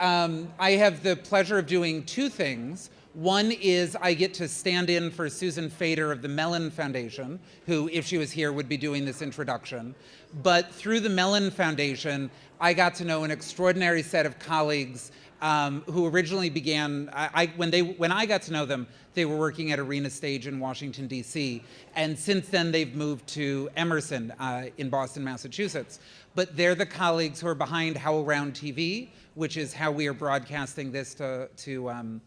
I have the pleasure of doing two things. One is I get to stand in for Susan Fader of the Mellon Foundation, who, if she was here, would be doing this introduction. But through the Mellon Foundation, I got to know an extraordinary set of colleagues who originally began, when I got to know them, they were working at Arena Stage in Washington, D.C. And since then, they've moved to Emerson in Boston, Massachusetts. But they're the colleagues who are behind HowlRound TV, which is how we are broadcasting this to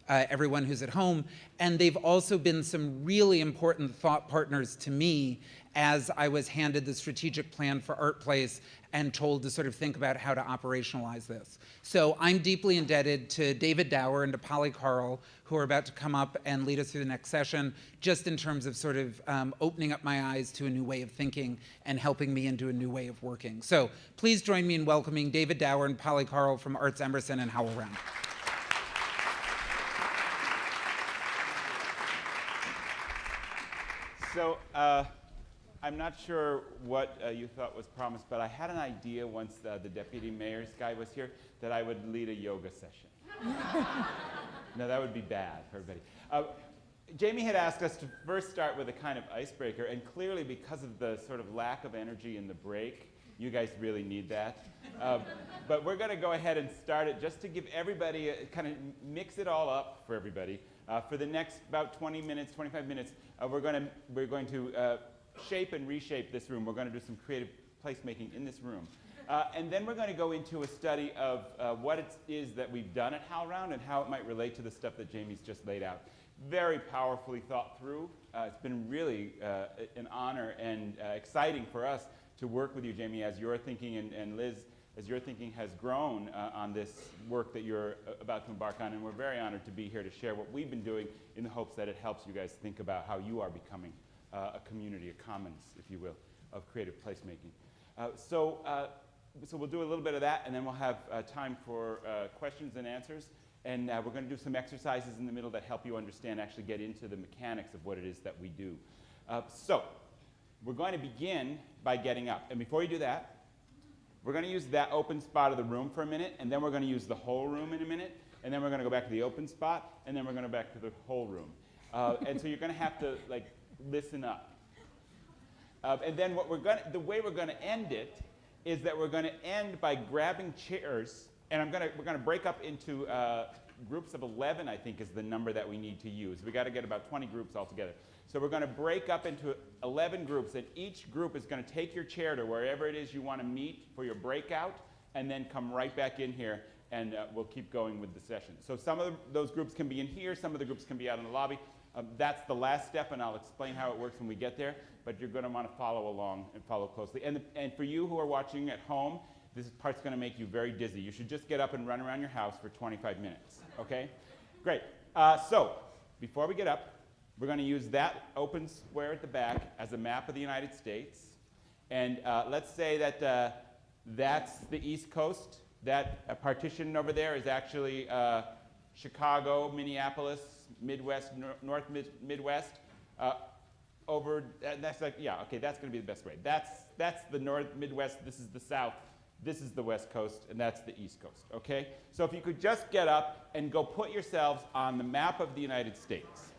everyone who's at home. And they've also been some really important thought partners to me as I was handed the strategic plan for ArtPlace and told to sort of think about how to operationalize this. So I'm deeply indebted to David Dower and to Polly Carl, who are about to come up and lead us through the next session, just in terms of sort of opening up my eyes to a new way of thinking and helping me into a new way of working. So please join me in welcoming David Dower and Polly Carl from ArtsEmerson and HowlRound. So I'm not sure what you thought was promised, but I had an idea once the deputy mayor's guy was here that I would lead a yoga session. No, that would be bad for everybody. Jamie had asked us to first start with a kind of icebreaker, and clearly because of the sort of lack of energy in the break, you guys really need that. But we're going to go ahead and start it just to give everybody, kind of mix it all up for everybody. For the next about 20 minutes, 25 minutes, we're going to shape and reshape this room. We're going to do some creative placemaking in this room. And then we're going to go into a study of what it is that we've done at HowlRound and how it might relate to the stuff that Jamie's just laid out. Very powerfully thought through. It's been really an honor and exciting for us to work with you, Jamie, as your thinking, and Liz, as your thinking has grown on this work that you're about to embark on. And we're very honored to be here to share what we've been doing in the hopes that it helps you guys think about how you are becoming a community, a commons, if you will, of creative placemaking. So we'll do a little bit of that, and then we'll have time for questions and answers. And we're going to do some exercises in the middle that help you understand, actually get into the mechanics of what it is that we do. So we're going to begin by getting up. And before you do that, we're going to use that open spot of the room for a minute, and then we're going to use the whole room in a minute, and then we're going to go back to the open spot, and then we're going to go back to the whole room. And so you're going to have to listen up. And then the way we're going to end it is that we're going to end by grabbing chairs, and we're going to break up into groups of 11, I think, is the number that we need to use. We got to get about 20 groups altogether. So we're going to break up into 11 groups, and each group is going to take your chair to wherever it is you want to meet for your breakout, and then come right back in here, and we'll keep going with the session. So some of those groups can be in here, some of the groups can be out in the lobby. That's the last step, and I'll explain how it works when we get there, but you're going to want to follow along and follow closely. And for you who are watching at home, this part's going to make you very dizzy. You should just get up and run around your house for 25 minutes, okay? Great. So before we get up, we're going to use that open square at the back as a map of the United States. And let's say that that's the East Coast. That partition over there is actually Chicago, Minneapolis, Midwest, North Midwest. That's okay, that's going to be the best way. That's the North Midwest, this is the South, this is the West Coast, and that's the East Coast, okay? So if you could just get up and go put yourselves on the map of the United States.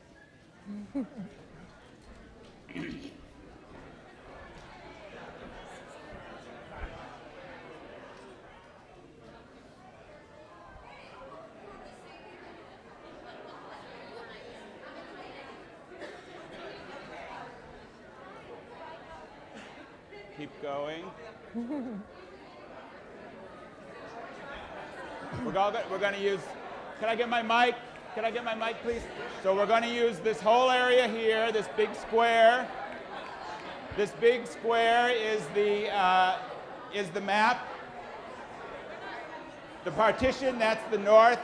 Keep going. We're going to use, can I get my mic? Can I get my mic, please? So we're going to use this whole area here, this big square. This big square is the map. The partition, that's the north,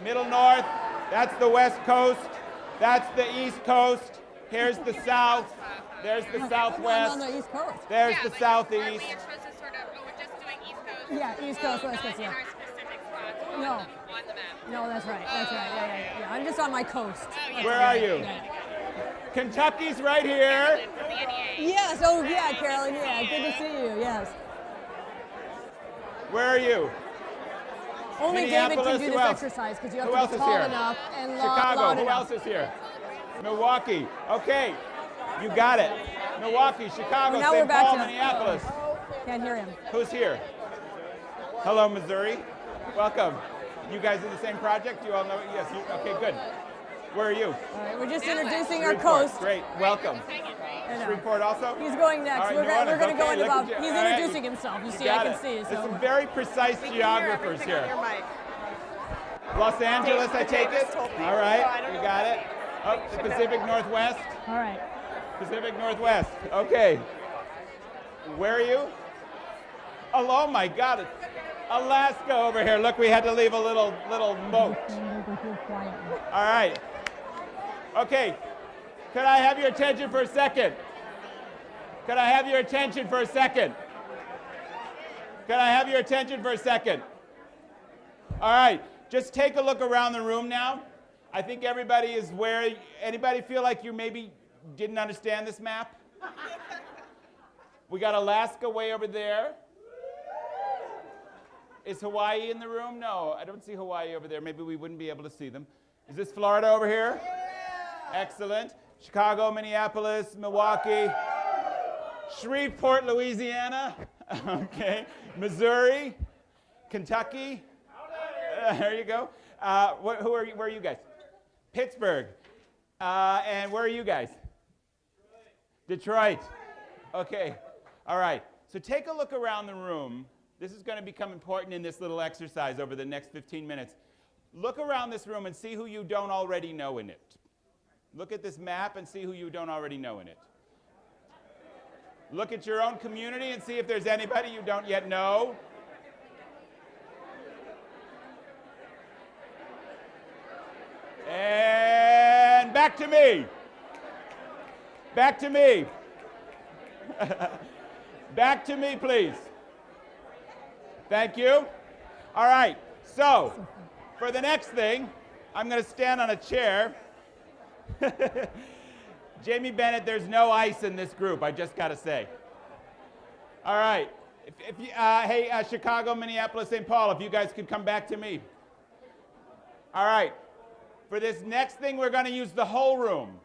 middle north. That's the west coast. That's the east coast. Here's the south. There's the southwest. On the east coast. There's the southeast. We are supposed to sort of, we're just doing east coast. Yeah, east coast, west coast, Not in yeah. our specific spots No. on the map. No, that's right. That's right. Yeah. I'm just on my coast. Oh, yeah. Where are you? Yeah. Kentucky's right here. From the NEA. Yes. Oh, yeah, Carolyn. Yeah. Good to see you. Yes. Where are you? Only David can Minneapolis, do who this else? exercise because you have Who to else be is tall here? enough and Chicago, loud who enough. else is here? Milwaukee, okay. You got it. Milwaukee, Chicago, Well, now we're St. back Paul, to- Minneapolis. Can't hear him. Who's here? Hello, Missouri. Welcome. You guys in the same project? You all know? Yes. Okay, good. Where are you? All right, we're just introducing our Shreveport. coast. Great. Welcome. I know. Shreveport also? He's going next. All right, we're New Orleans. going to go Okay, into look about. at you. He's All right, introducing himself. You see, got I can it. see. There's So some very precise geographers here. Los Angeles, I take it? All right, you got it. Oh, the Pacific Northwest. all right. Pacific Northwest. Okay. Where are you? Oh my God. Alaska over here. Look, we had to leave a little moat. All right. Okay. Could I have your attention for a second? Could I have your attention for a second? Could I have your attention for a second? All right. Just take a look around the room now. I think everybody is where. Anybody feel like you maybe didn't understand this map? We got Alaska way over there. Is Hawaii in the room? No, I don't see Hawaii over there. Maybe we wouldn't be able to see them. Is this Florida over here? Excellent. Chicago, Minneapolis, Milwaukee, Shreveport, Louisiana. Okay. Missouri, Kentucky. There you go. Where are you guys? Pittsburgh. And where are you guys? Detroit. Okay. All right. So take a look around the room. This is going to become important in this little exercise over the next 15 minutes. Look around this room and see who you don't already know in it. Look at this map and see who you don't already know in it. Look at your own community and see if there's anybody you don't yet know. And back to me. Back to me. Back to me, please. Thank you. All right. So, for the next thing, I'm going to stand on a chair. Jamie Bennett, there's no ice in this group, I just got to say. All right. Hey, Chicago, Minneapolis, St. Paul, if you guys could come back to me. All right. For this next thing, we're going to use the whole room.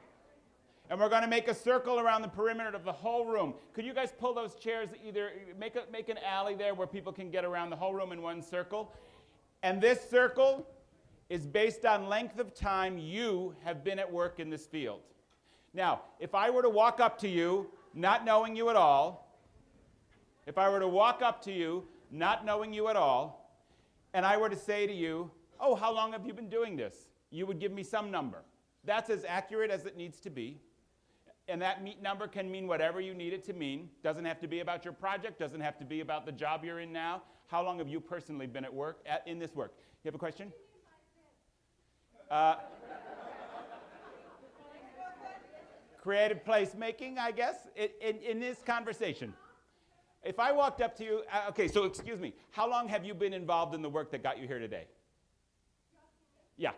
And we're going to make a circle around the perimeter of the whole room. Could you guys pull those chairs, either make an alley there where people can get around the whole room in one circle? And this circle is based on length of time you have been at work in this field. Now, if I were to walk up to you, not knowing you at all, if I were to walk up to you, not knowing you at all, and I were to say to you, oh, how long have you been doing this? You would give me some number. That's as accurate as it needs to be. And that number can mean whatever you need it to mean. Doesn't have to be about your project, doesn't have to be about the job you're in now. How long have you personally been at work, in this work? You have a question? Creative placemaking, I guess, in this conversation. If I walked up to you, okay, so excuse me, how long have you been involved in the work that got you here today? Yeah,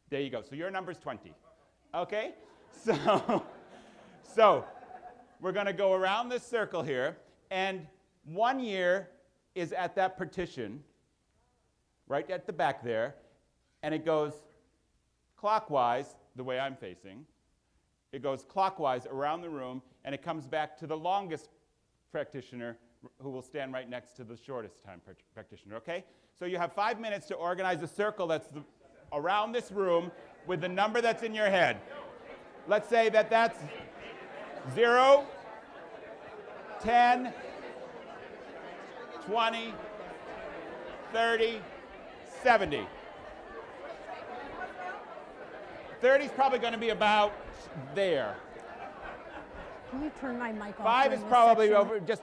there you go. So your number's 20, okay? So we're going to go around this circle here, and 1 year is at that partition, right at the back there, and it goes clockwise, the way I'm facing. It goes clockwise around the room, and it comes back to the longest practitioner, who will stand right next to the shortest time practitioner, okay? So you have 5 minutes to organize a circle that's around this room with the number that's in your head. Let's say that that's 0, 10, 20, 30, 70. 30 is probably going to be about there. Can you turn my mic off? 5 is probably over, just.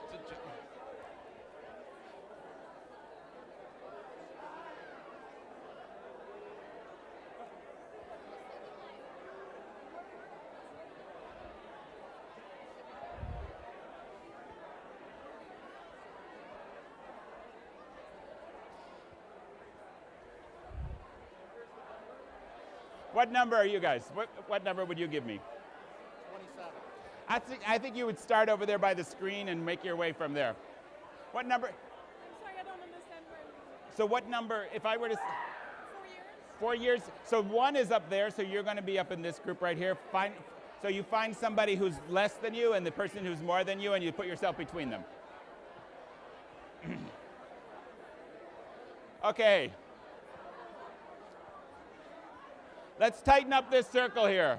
What number are you guys? What number would you give me? 27. I think you would start over there by the screen and make your way from there. What number? Sorry, I don't understand So what number, if I were to... 4 years. 4 years. So 1 is up there, so you're going to be up in this group right here. So you find somebody who's less than you and the person who's more than you, and you put yourself between them. Okay. Let's tighten up this circle here.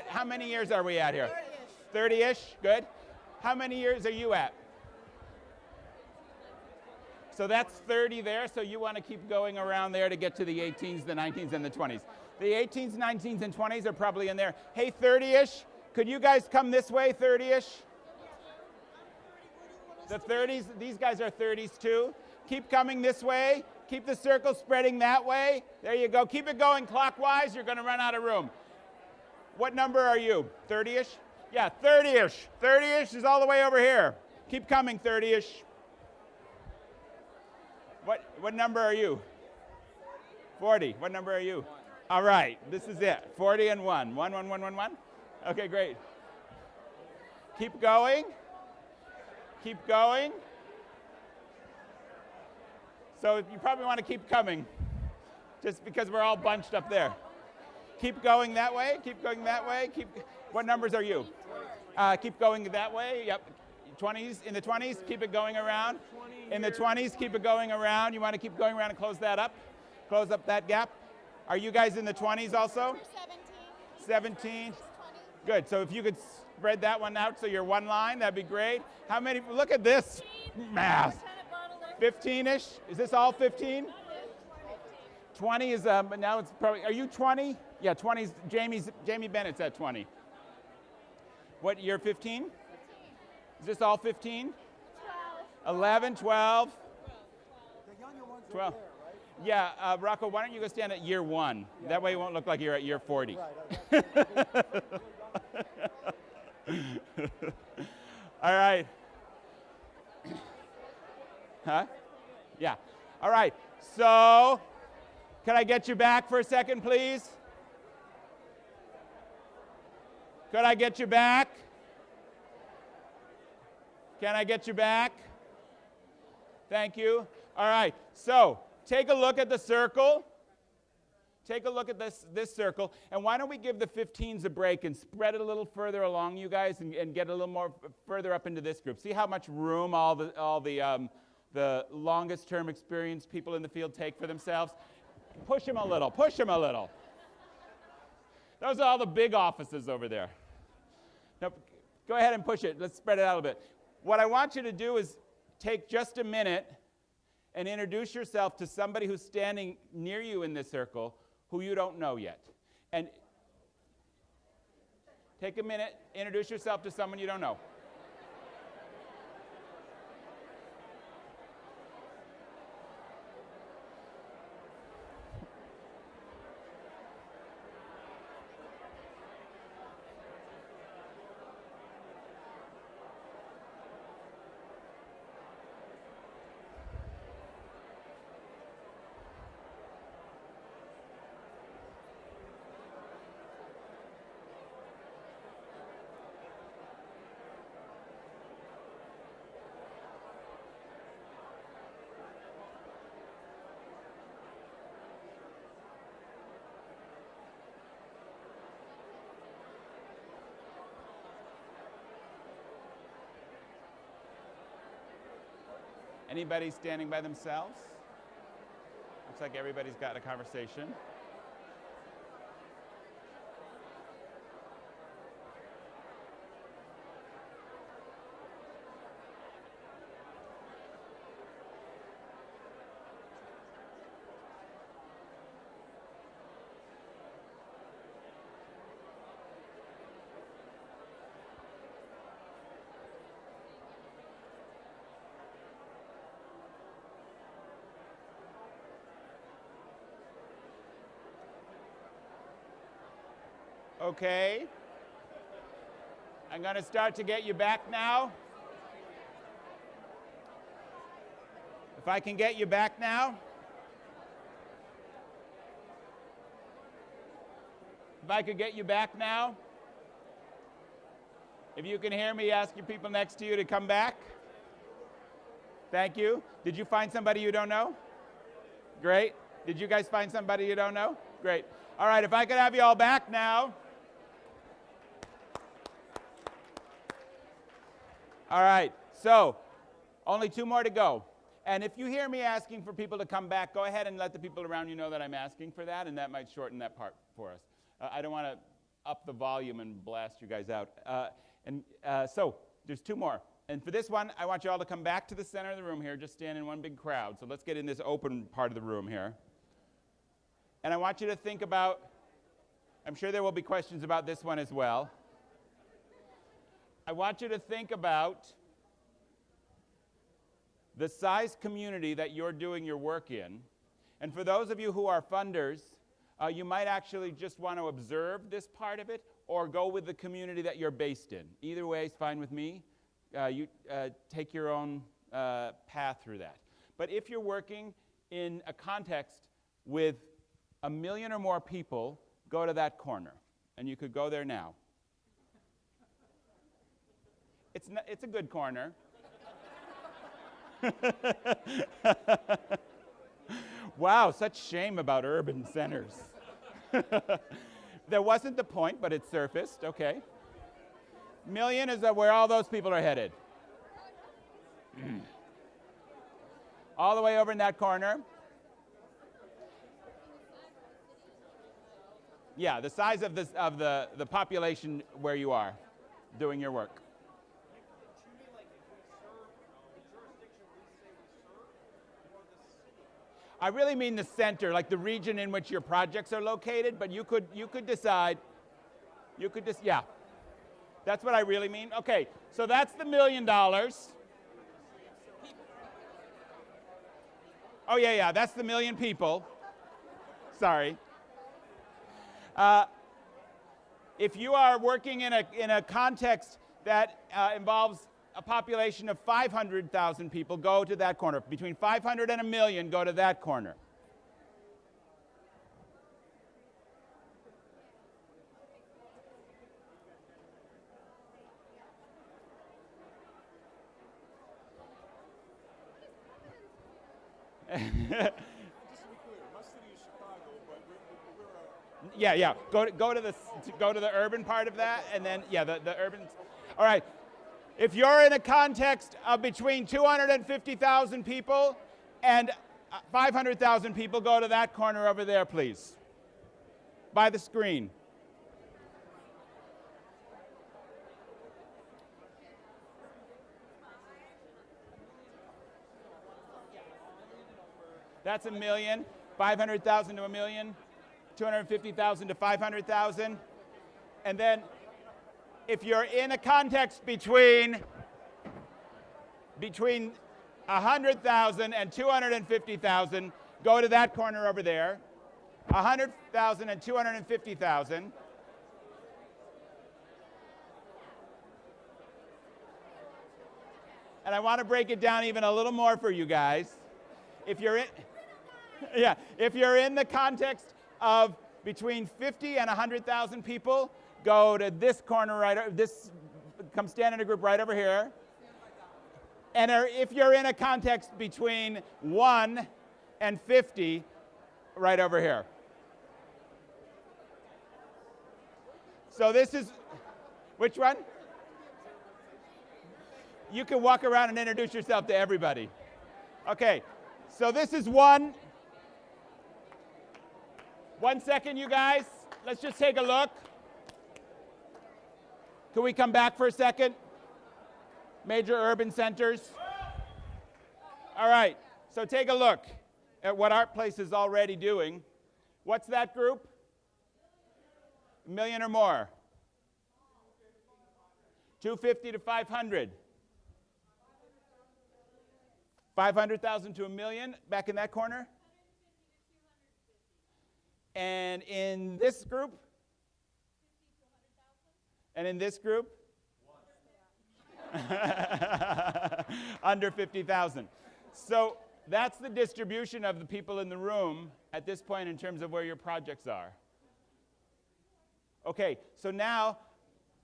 How many years are we at here? 30-ish. 30-ish, good. How many years are you at? So that's 30 there, so you want to keep going around there to get to the 18s, the 19s, and the 20s. The 18s, 19s, and 20s are probably in there. Hey, 30-ish, could you guys come this way, 30-ish? The 30s, these guys are 30s too. Keep coming this way. Keep the circle spreading that way. There you go. Keep it going clockwise. You're going to run out of room. What number are you? 30-ish? Yeah, 30-ish. 30-ish is all the way over here. Keep coming, 30-ish. What number are you? 40. What number are you? 1. All right, this is it. 40 and 1. 1, 1, 1, 1, 1. Okay, great. Keep going. Keep going. So you probably want to keep coming, just because we're all bunched up there. Keep going that way. Keep going that way. What numbers are you? Keep going that way. Yep. 20s. In the 20s, keep it going around. In the 20s, keep it going around. You want to keep going around and close that up. Close up that gap. Are you guys in the 20s also? 17. 17. Good. So if you could spread that one out so you're one line, that'd be great. How many? Look at this math. 15-ish. Is this all 15? 20 is now it's probably. Are you 20? Yeah, 20's. Jamie Bennett's at 20. What, you're 15? Is this all 15? 12. 11, 12. The younger ones 12. are there, right? Yeah, Rocco, why don't you go stand at year 1? Yeah. That way it won't look like you're at year 40. Right. All right. Huh? Yeah. All right. So, can I get you back for a second, please? Could I get you back? Can I get you back? Thank you. All right. So, take a look at the circle. Take a look at this circle. And why don't we give the 15s a break and spread it a little further along, you guys, and get a little more further up into this group. See how much room all the longest term experience people in the field take for themselves? Push them a little. Push them a little. Those are all the big offices over there. Now, go ahead and push it. Let's spread it out a bit. What I want you to do is take just a minute and introduce yourself to somebody who's standing near you in this circle who you don't know yet. And take a minute, introduce yourself to someone you don't know. Anybody standing by themselves? Looks like everybody's got a conversation. Okay. I'm going to start to get you back now. If I can get you back now. If I could get you back now. If you can hear me, ask your people next to you to come back. Thank you. Did you find somebody you don't know? Great. Did you guys find somebody you don't know? Great. All right, if I could have you all back now. All right, so only 2 more to go. And if you hear me asking for people to come back, go ahead and let the people around you know that I'm asking for that, and that might shorten that part for us. I don't want to up the volume and blast you guys out. So there's 2 more. And for this one, I want you all to come back to the center of the room here, just stand in one big crowd. So let's get in this open part of the room here. And I want you to think about, I'm sure there will be questions about this one as well. I want you to think about the size community that you're doing your work in. And for those of you who are funders, you might actually just want to observe this part of it or go with the community that you're based in. Either way is fine with me. You take your own path through that. But if you're working in a context with 1 million or more people, go to that corner. And you could go there now. It's a good corner. Wow, such shame about urban centers. That wasn't the point, but it surfaced. Okay. 1 million is where all those people are headed. All the way over in that corner. Yeah, the size of the population where you are doing your work. I really mean the center, like the region in which your projects are located, but you could decide, yeah. That's what I really mean. Okay, so that's the $1 million. Oh yeah, that's the 1 million people. Sorry. If you are working in a context that involves a population of 500,000 people, go to that corner. Between 500 and 1 million, go to that corner. Yeah. Go to the urban part of that, and then the urban. All right. If you're in a context of between 250,000 people and 500,000 people, go to that corner over there, please. By the screen. That's 1 million. 500,000 to 1 million. 250,000 to 500,000. And then if you're in a context between 100,000 and 250,000, go to that corner over there. 100,000 and 250,000. And I want to break it down even a little more for you guys. If you're in the context of between 50 and 100,000 people, go to this corner come stand in a group right over here. And if you're in a context between 1 and 50, right over here. So this is, which one? You can walk around and introduce yourself to everybody. Okay, so this is 1. 1 second, you guys. Let's just take a look. Can we come back for a second? Major urban centers. All right, so take a look at what ArtPlace is already doing. What's that group? 1 million or more. 250 to 500. 500,000 to 1 million, back in that corner. And in this group? And in this group? Under 50,000. So that's the distribution of the people in the room at this point in terms of where your projects are. Okay, so now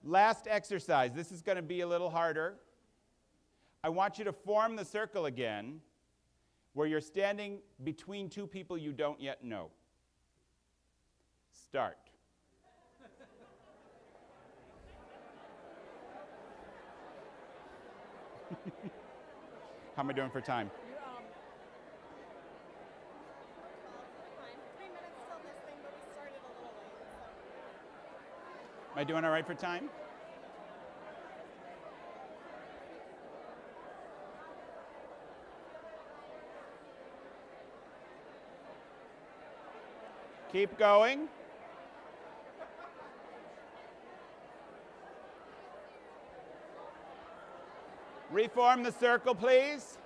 Last exercise. This is going to be a little harder. I want you to form the circle again where you're standing between two people you don't yet know. Start. How am I doing for time? 3 minutes till this thing, but we started a little late. Am I doing all right for time? Keep going. Reform the circle, please.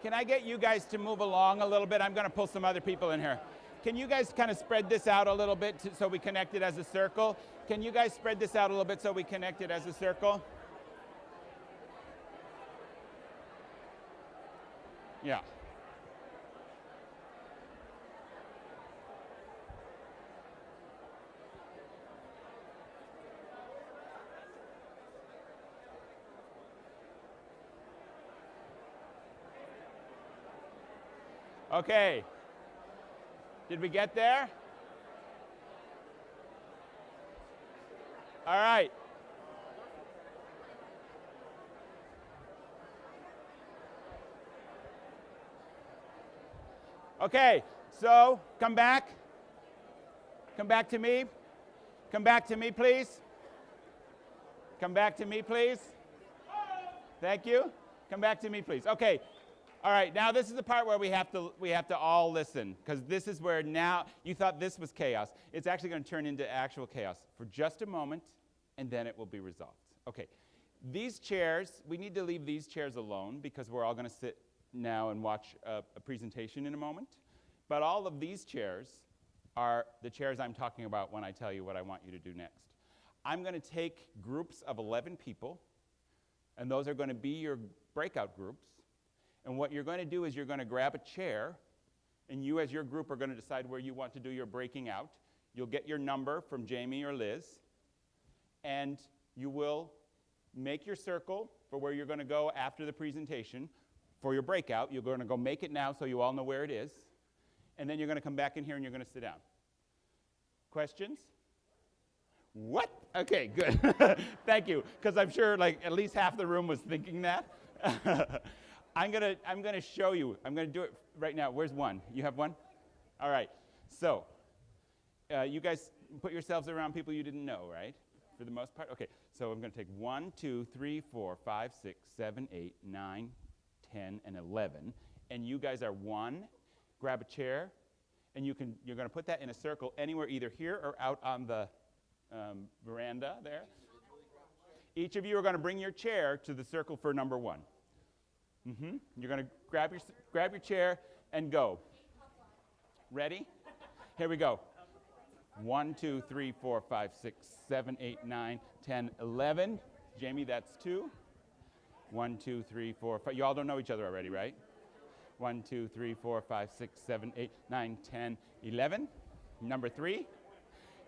Can I get you guys to move along a little bit? I'm going to pull some other people in here. Can you guys kind of spread this out a little bit so we connect it as a circle? Can you guys spread this out a little bit so we connect it as a circle? Yeah. Okay. Did we get there? All right. Okay, so come back. Come back to me. Come back to me, please. Come back to me, please. Thank you. Come back to me, please. Okay. All right, now this is the part where we have to all listen, because this is where now you thought this was chaos. It's actually going to turn into actual chaos for just a moment, and then it will be resolved. Okay, these chairs, we need to leave these chairs alone because we're all going to sit now and watch a presentation in a moment. But all of these chairs are the chairs I'm talking about when I tell you what I want you to do next. I'm going to take groups of 11 people, and those are going to be your breakout groups. And what you're going to do is you're going to grab a chair, and you as your group are going to decide where you want to do your breaking out. You'll get your number from Jamie or Liz, and you will make your circle for where you're going to go after the presentation. For your breakout, you're going to go make it now so you all know where it is, and then you're going to come back in here and you're going to sit down. Questions? What? Okay, good. Thank you, because I'm sure like at least half the room was thinking that. I'm gonna show you. I'm gonna do it right now. Where's one? You have one? All right. So, you guys put yourselves around people you didn't know, right? For the most part. Okay. So I'm gonna take 1, 2, 3, 4, 5, 6, 7, 8, 9, 10, and 11. And you guys are one. Grab a chair, and you're gonna put that in a circle anywhere, either here or out on the veranda there. Each of you are gonna bring your chair to the circle for number 1. You're going to grab your chair and go. Ready? Here we go. 1, 2, 3, 4, 5, 6, 7, 8, 9, 10, 11. Jamie, that's 2. 1, 2, 3, 4, 5. You all don't know each other already, right? 1, 2, 3, 4, 5, 6, 7, 8, 9, 10, 11. Number 3.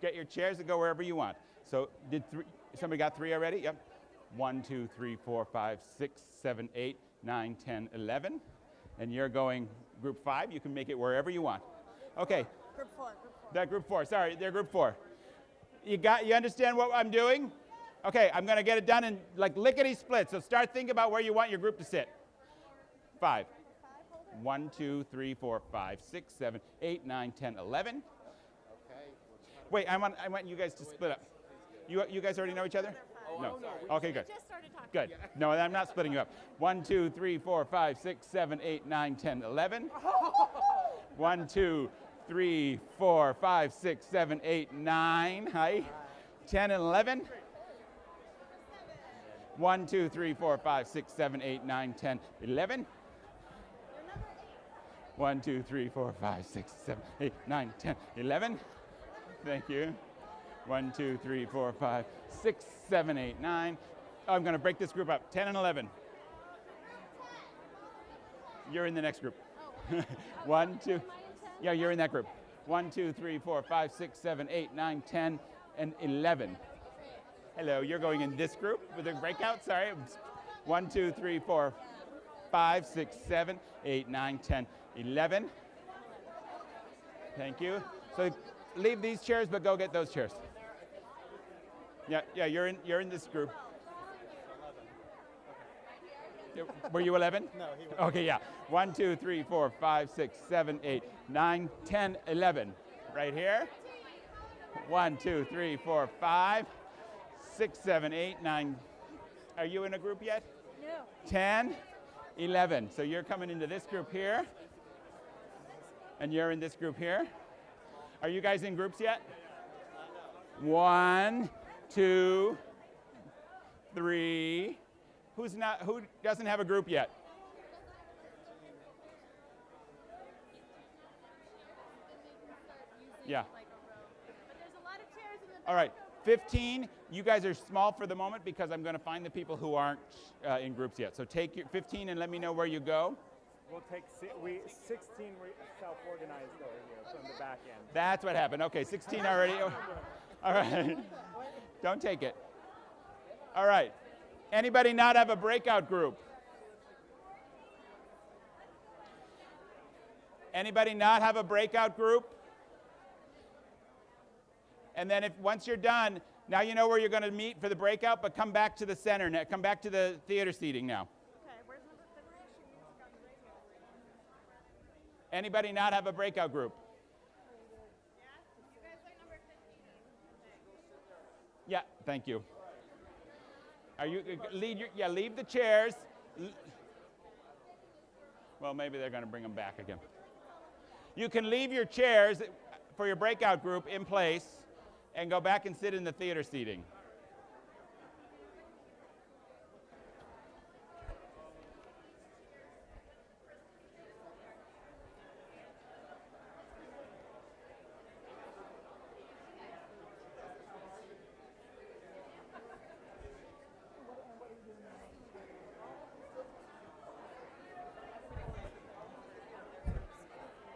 Get your chairs and go wherever you want. So somebody got 3 already? Yep. 1, 2, 3, 4, 5, 6, 7, 8, 9, 10, 11. And you're going group 5. You can make it wherever you want. Okay. Group 4. That group 4. Sorry, they're group 4. You understand what I'm doing? Okay, I'm going to get it done in like lickety split. So start thinking about where you want your group to sit. 5. 1, 2, 3, 4, 5, 6, 7, 8, 9, 10, 11. Wait, I want you guys to split up. You guys already know each other? No. Okay, good. We just started talking. Good. No, I'm not splitting you up. 1, 2, 3, 4, 5, 6, 7, 8, 9, 10, 11. 1, 2, 3, 4, 5, 6, 7, 8, 9. Hi. 10 and 11. 1, 2, 3, 4, 5, 6, 7, 8, 9, 10, 11. 1, 2, 3, 4, 5, 6, 7, 8, 9, 10, 11. Thank you. 1, 2, 3, 4, 5, 6, 7, 8, 9. Oh, I'm going to break this group up. 10 and 11. You're in the next group. 1, 2. Yeah, you're in that group. 1, 2, 3, 4, 5, 6, 7, 8, 9, 10, and 11. Hello, you're going in this group with a breakout? Sorry. 1, 2, 3, 4, 5, 6, 7, 8, 9, 10, 11. Thank you. So leave these chairs, but go get those chairs. Yeah, you're in this group. Were you 11? No, he was. Okay, yeah. 1, 2, 3, 4, 5, 6, 7, 8, 9, 10, 11. Right here. 1, 2, 3, 4, 5, 6, 7, 8, 9. Are you in a group yet? No. 10, 11. So you're coming into this group here. And you're in this group here. Are you guys in groups yet? 1, 2, 3. Who doesn't have a group yet? Yeah. But there's a lot of chairs in the All right. 15. You guys are small for the moment because I'm going to find the people who aren't in groups yet. So take your 15 and let me know where you go. We'll take 16 self-organized over here from the back end. That's what happened. Okay, 16 already. All right. Don't take it. All right. Anybody not have a breakout group? Anybody not have a breakout group? And then once you're done, now you know where you're going to meet for the breakout, but come back to the center now. Come back to the theater seating now. Okay, where's number 15? Anybody not have a breakout group? Yeah? You guys are number 15. Yeah, thank you. Are you leave the chairs. Well, maybe they're going to bring them back again. You can leave your chairs for your breakout group in place and go back and sit in the theater seating.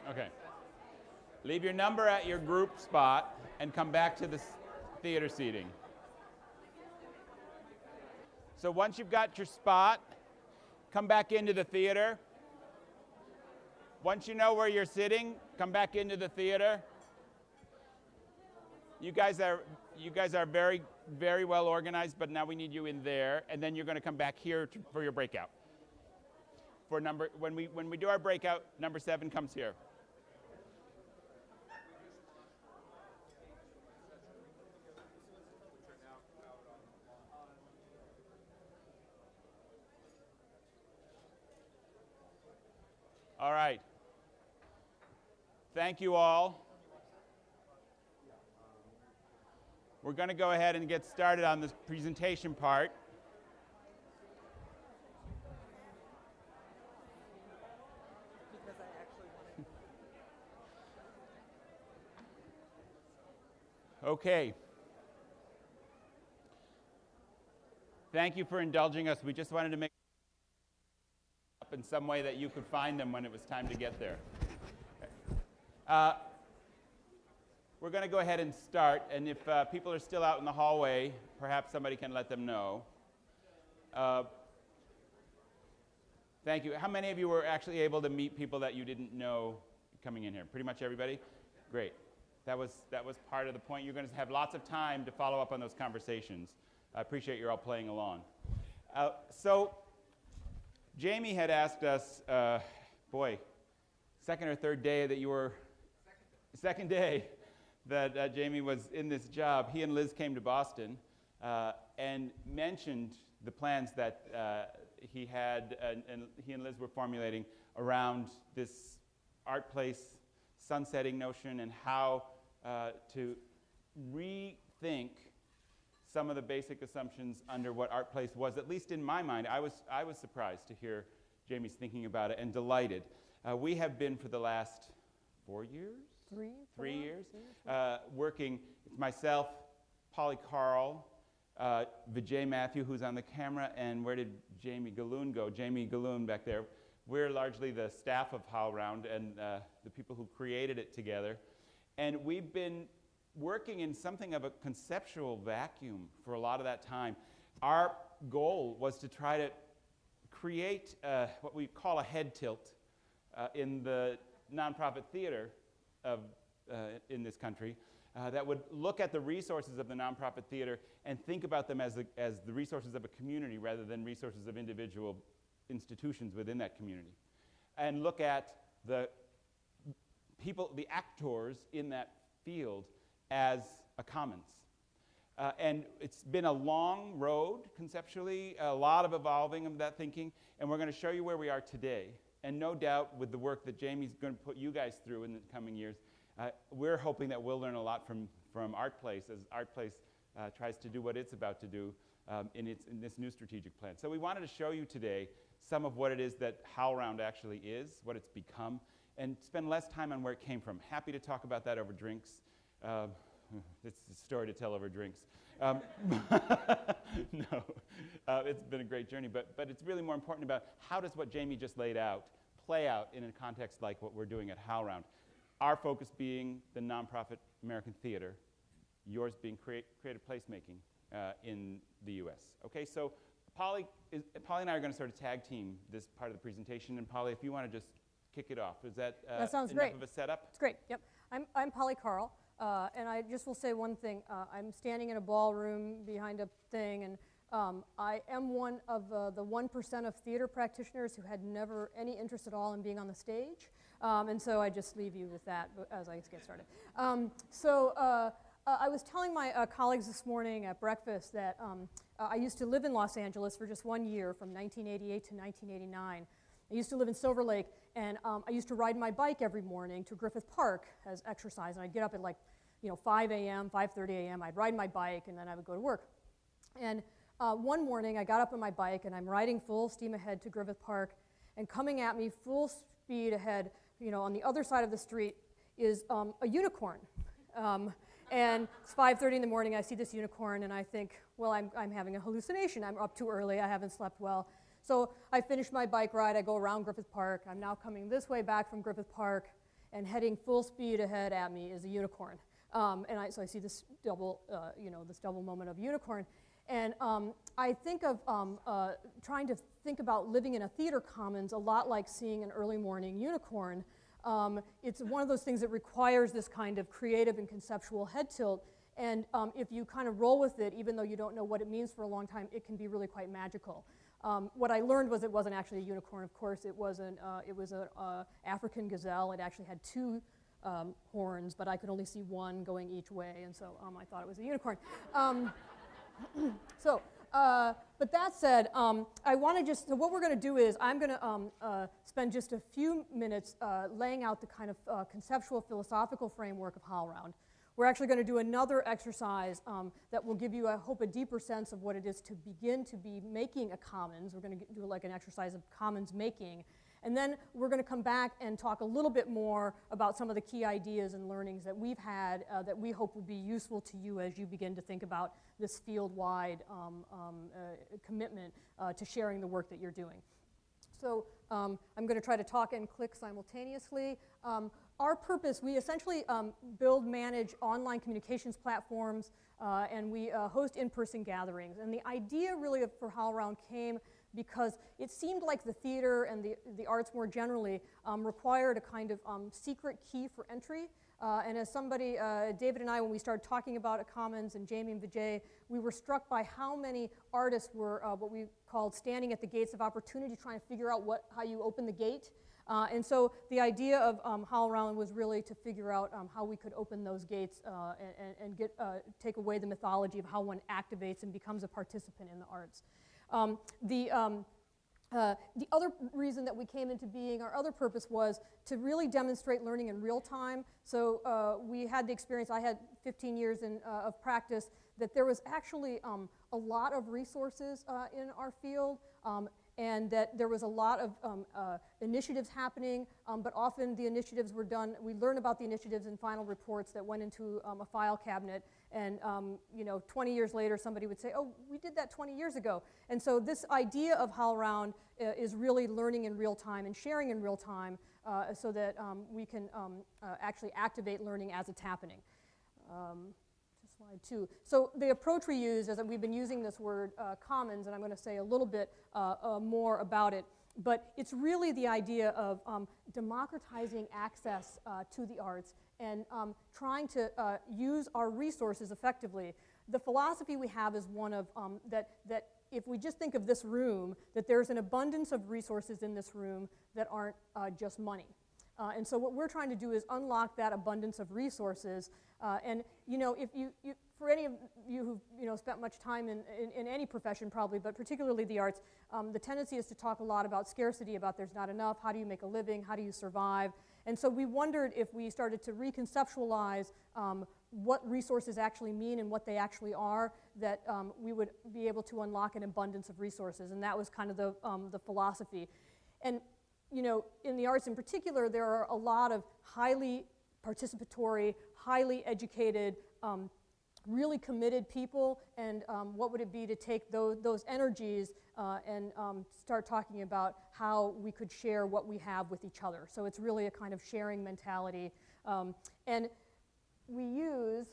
Okay. Leave your number at your group spot and come back to the theater seating. So once you've got your spot, come back into the theater. Once you know where you're sitting, come back into the theater. You guys are very, very well organized, but now we need you in there, and then you're going to come back here for your breakout. When we do our breakout, number 7 comes here. All right. Thank you all. We're going to go ahead and get started on this presentation part. Okay. Thank you for indulging us. We just wanted to make up in some way that you could find them when it was time to get there. We're going to go ahead and start, and if people are still out in the hallway, perhaps somebody can let them know. Thank you. How many of you were actually able to meet people that you didn't know coming in here? Pretty much everybody? Great. That was part of the point. You're going to have lots of time to follow up on those conversations. I appreciate you're all playing along. So Jamie had asked us, second or third day that you were, second day that Jamie was in this job, he and Liz came to Boston and mentioned the plans that he had and he and Liz were formulating around this ArtPlace sunsetting notion and how to rethink some of the basic assumptions under what ArtPlace was. At least in my mind, I was surprised to hear Jamie's thinking about it and delighted. We have been for the last 4 years? 3 years? Working, it's myself, Polly Carl, Vijay Matthew, who's on the camera, and where did Jamie Galloon go? Jamie Galloon back there. We're largely the staff of HowlRound and the people who created it together. And we've been working in something of a conceptual vacuum for a lot of that time. Our goal was to try to create what we call a head tilt in the nonprofit theater in this country that would look at the resources of the nonprofit theater and think about them as the resources of a community rather than resources of individual institutions within that community. And look at the people, the actors in that field as a commons. And it's been a long road conceptually, a lot of evolving of that thinking, and we're going to show you where we are today. And no doubt with the work that Jamie's going to put you guys through in the coming years, we're hoping that we'll learn a lot from ArtPlace as ArtPlace tries to do what it's about to do in this new strategic plan. So we wanted to show you today some of what it is that HowlRound actually is, what it's become, and spend less time on where it came from. Happy to talk about that over drinks. It's a story to tell over drinks. No, it's been a great journey, but it's really more important about how does what Jamie just laid out play out in a context like what we're doing at HowlRound. Our focus being the nonprofit American theater, yours being creative placemaking in the US. Okay, so Polly and I are going to sort of tag team this part of the presentation, and Polly, if you want to just kick it off. Is that sounds enough great. of a setup? It's great. Yep. I'm Polly Carl, and I just will say one thing. I'm standing in a ballroom behind a thing, and I am one of the 1% of theater practitioners who had never any interest at all in being on the stage, and so I just leave you with that as I get started. I was telling my colleagues this morning at breakfast that I used to live in Los Angeles for just 1 year, from 1988 to 1989. I used to live in Silver Lake, and I used to ride my bike every morning to Griffith Park as exercise, and I'd get up at 5 a.m., 5:30 a.m. I'd ride my bike, and then I would go to work. And one morning, I got up on my bike, and I'm riding full steam ahead to Griffith Park, and coming at me full speed ahead, on the other side of the street is a unicorn. And it's 5:30 in the morning, I see this unicorn, and I think, well, I'm having a hallucination. I'm up too early, I haven't slept well. So I finish my bike ride, I go around Griffith Park. I'm now coming this way back from Griffith Park, and heading full speed ahead at me is a unicorn. So I see this double moment of unicorn. And I think of trying to think about living in a theater commons a lot like seeing an early morning unicorn. It's one of those things that requires this kind of creative and conceptual head tilt. And if you kind of roll with it, even though you don't know what it means for a long time, it can be really quite magical. What I learned was it wasn't actually a unicorn, of course. It was an African gazelle. It actually had 2 horns, but I could only see one going each way, and so I thought it was a unicorn. But that said, I want to so what we're going to do is I'm going to spend just a few minutes laying out the kind of conceptual philosophical framework of HowlRound. We're actually going to do another exercise that will give you, I hope, a deeper sense of what it is to begin to be making a commons. We're going to do like an exercise of commons making. And then we're going to come back and talk a little bit more about some of the key ideas and learnings that we've had that we hope will be useful to you as you begin to think about this field-wide commitment to sharing the work that you're doing. So I'm going to try to talk and click simultaneously. Our purpose, we essentially manage online communications platforms, and we host in-person gatherings. And the idea really for HowlRound came because it seemed like the theater and the arts more generally required a kind of secret key for entry. And as somebody, David and I, when we started talking about a commons, and Jamie and Vijay, we were struck by how many artists were what we called standing at the gates of opportunity, trying to figure out how you open the gate. And so the idea of HowlRound was really to figure out how we could open those gates and take away the mythology of how one activates and becomes a participant in the arts. The other reason that we came into being, our other purpose, was to really demonstrate learning in real time. So we had the experience, I had 15 years of practice, that there was actually a lot of resources in our field, and that there was a lot of initiatives happening, but often the initiatives were done, we learned about the initiatives in final reports that went into a file cabinet, And 20 years later, somebody would say, oh, we did that 20 years ago. And so this idea of HowlRound is really learning in real time and sharing in real time so that we can actually activate learning as it's happening. To slide 2. So the approach we use is that we've been using this word commons, and I'm going to say a little bit more about it. But it's really the idea of democratizing access to the arts and trying to use our resources effectively. The philosophy we have is one of that if we just think of this room, that there's an abundance of resources in this room that aren't just money. And so what we're trying to do is unlock that abundance of resources. And if you for any of you who've spent much time in any profession probably, but particularly the arts, the tendency is to talk a lot about scarcity, about there's not enough, how do you make a living, how do you survive? And so we wondered if we started to reconceptualize what resources actually mean and what they actually are, that we would be able to unlock an abundance of resources. And that was kind of the philosophy. And in the arts in particular, there are a lot of highly participatory, highly educated, really committed people, and what would it be to take those energies and start talking about how we could share what we have with each other. So it's really a kind of sharing mentality. And we use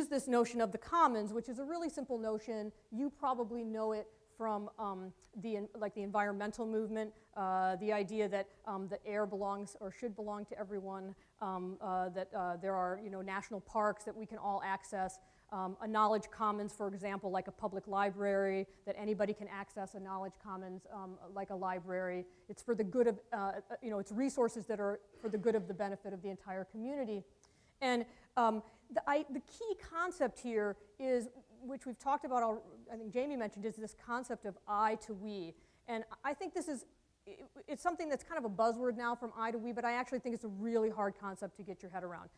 this notion of the commons, which is a really simple notion. You probably know it from the environmental movement, the idea that the air belongs or should belong to everyone, that there are national parks that we can all access, a knowledge commons, for example, like a public library, that anybody can access a knowledge commons like a library. It's for the good of, it's resources that are for the good of the benefit of the entire community. And the key concept here is, which we've talked about, I think Jamie mentioned, is this concept of I to we. And I think it's something that's kind of a buzzword now, from I to we, but I actually think it's a really hard concept to get your head around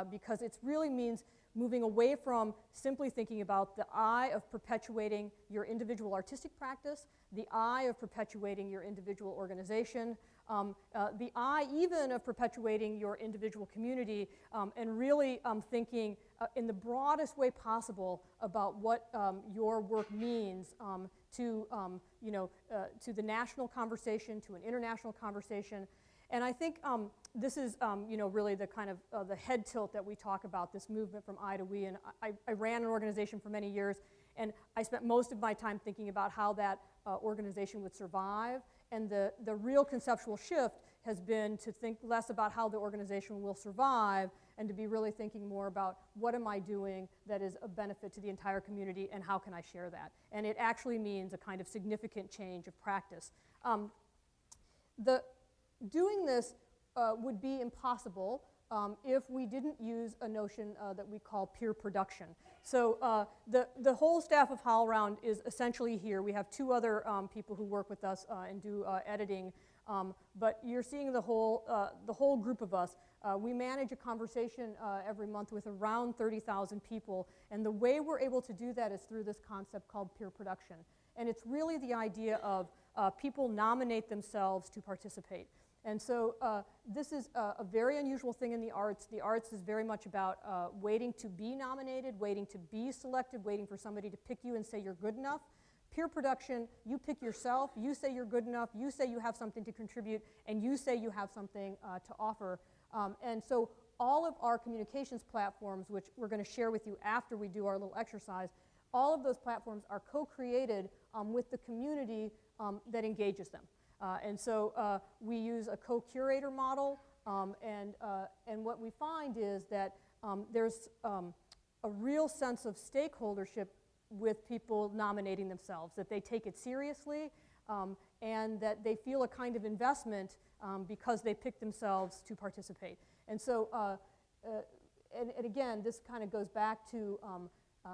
because it really means moving away from simply thinking about the I of perpetuating your individual artistic practice, the I of perpetuating your individual organization, the I even of perpetuating your individual community, and really thinking in the broadest way possible about what your work means to the national conversation, to an international conversation. And I think this is really the kind of the head tilt that we talk about, this movement from I to we. And I ran an organization for many years, and I spent most of my time thinking about how that organization would survive. And the real conceptual shift has been to think less about how the organization will survive and to be really thinking more about what am I doing that is a benefit to the entire community and how can I share that. And it actually means a kind of significant change of practice. Doing this would be impossible if we didn't use a notion that we call peer production. So the whole staff of HowlRound is essentially here. We have 2 other people who work with us and do editing, but you're seeing the whole group of us. We manage a conversation every month with around 30,000 people, and the way we're able to do that is through this concept called peer production. And it's really the idea of people nominate themselves to participate. And so this is a very unusual thing in the arts. The arts is very much about waiting to be nominated, waiting to be selected, waiting for somebody to pick you and say you're good enough. Peer production, you pick yourself, you say you're good enough, you say you have something to contribute, and you say you have something to offer. And so all of our communications platforms, which we're going to share with you after we do our little exercise, all of those platforms are co-created with the community that engages them. And so we use a co-curator model, and what we find is that there's a real sense of stakeholdership with people nominating themselves, that they take it seriously, and that they feel a kind of investment because they pick themselves to participate. And so, and again, this kind of goes back to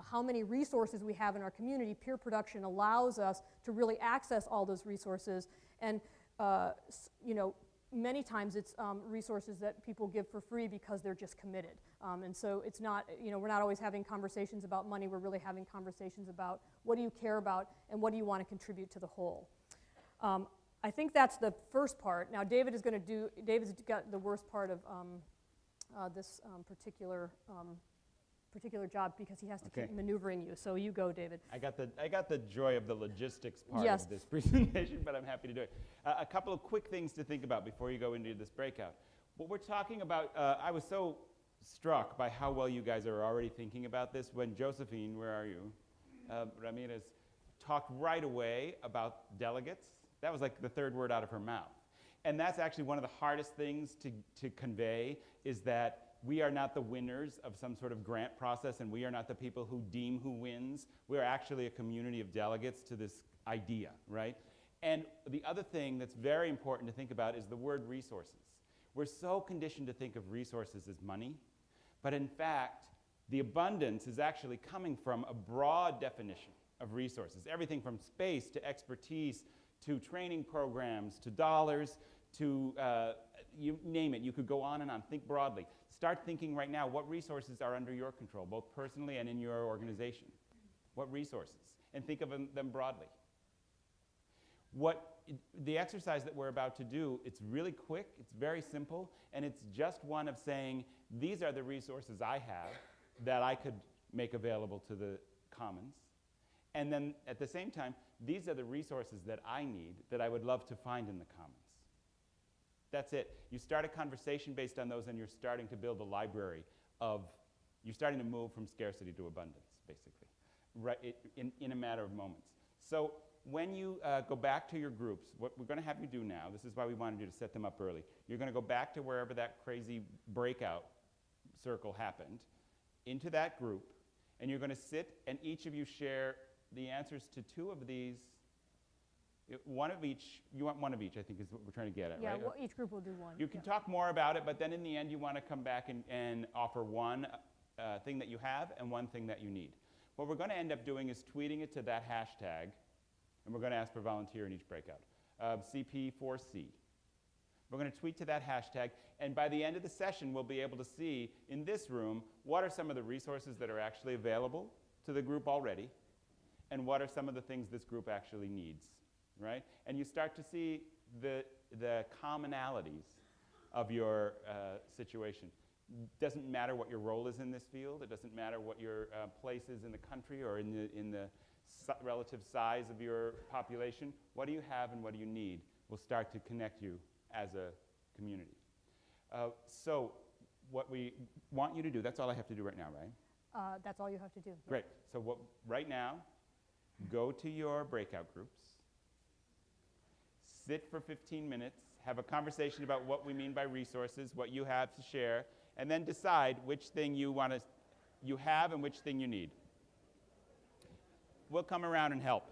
how many resources we have in our community. Peer production allows us to really access all those resources. And many times it's resources that people give for free because they're just committed. And so it's not, we're not always having conversations about money. We're really having conversations about what do you care about and what do you want to contribute to the whole. I think that's the first part. Now David's got the worst part of this particular job because he has to Okay. keep maneuvering you. So you go, David. I got the joy of the logistics part Yes. of this presentation, but I'm happy to do it. A couple of quick things to think about before you go into this breakout. What we're talking about, I was so struck by how well you guys are already thinking about this when Josephine, where are you, Ramirez, talked right away about delegates. That was like the third word out of her mouth. And that's actually one of the hardest things to convey, is that we are not the winners of some sort of grant process, and we are not the people who deem who wins. We are actually a community of delegates to this idea, right? And the other thing that's very important to think about is the word resources. We're so conditioned to think of resources as money, but in fact, the abundance is actually coming from a broad definition of resources. Everything from space to expertise to training programs to dollars to you name it. You could go on and on. Think broadly. Start thinking right now, what resources are under your control, both personally and in your organization? What resources? And think of them broadly. The exercise that we're about to do, it's really quick, it's very simple, and it's just one of saying, these are the resources I have that I could make available to the commons. And then at the same time, these are the resources that I need that I would love to find in the commons. That's it. You start a conversation based on those, and you're starting to build a library you're starting to move from scarcity to abundance, basically, right, in a matter of moments. So when you go back to your groups, what we're going to have you do now, this is why we wanted you to set them up early, you're going to go back to wherever that crazy breakout circle happened, into that group, and you're going to sit, and each of you share the answers to two of these. One of each, you want one of each, I think is what we're trying to get at, Yeah, right? well, each group will do one. You can talk more about it, but then in the end, you want to come back and offer one thing that you have and one thing that you need. What we're going to end up doing is tweeting it to that hashtag, and we're going to ask for volunteer in each breakout, CP4C. We're going to tweet to that hashtag, and by the end of the session, we'll be able to see in this room what are some of the resources that are actually available to the group already, and what are some of the things this group actually needs. Right? And you start to see the commonalities of your situation. Doesn't matter what your role is in this field. It doesn't matter what your place is in the country or in the relative size of your population. What do you have and what do you need will start to connect you as a community. So what we want you to do, that's all I have to do right now, right? That's all you have to do. Great. So right now, go to your breakout groups. Sit for 15 minutes, have a conversation about what we mean by resources, what you have to share, and then decide which thing you have and which thing you need. We'll come around and help.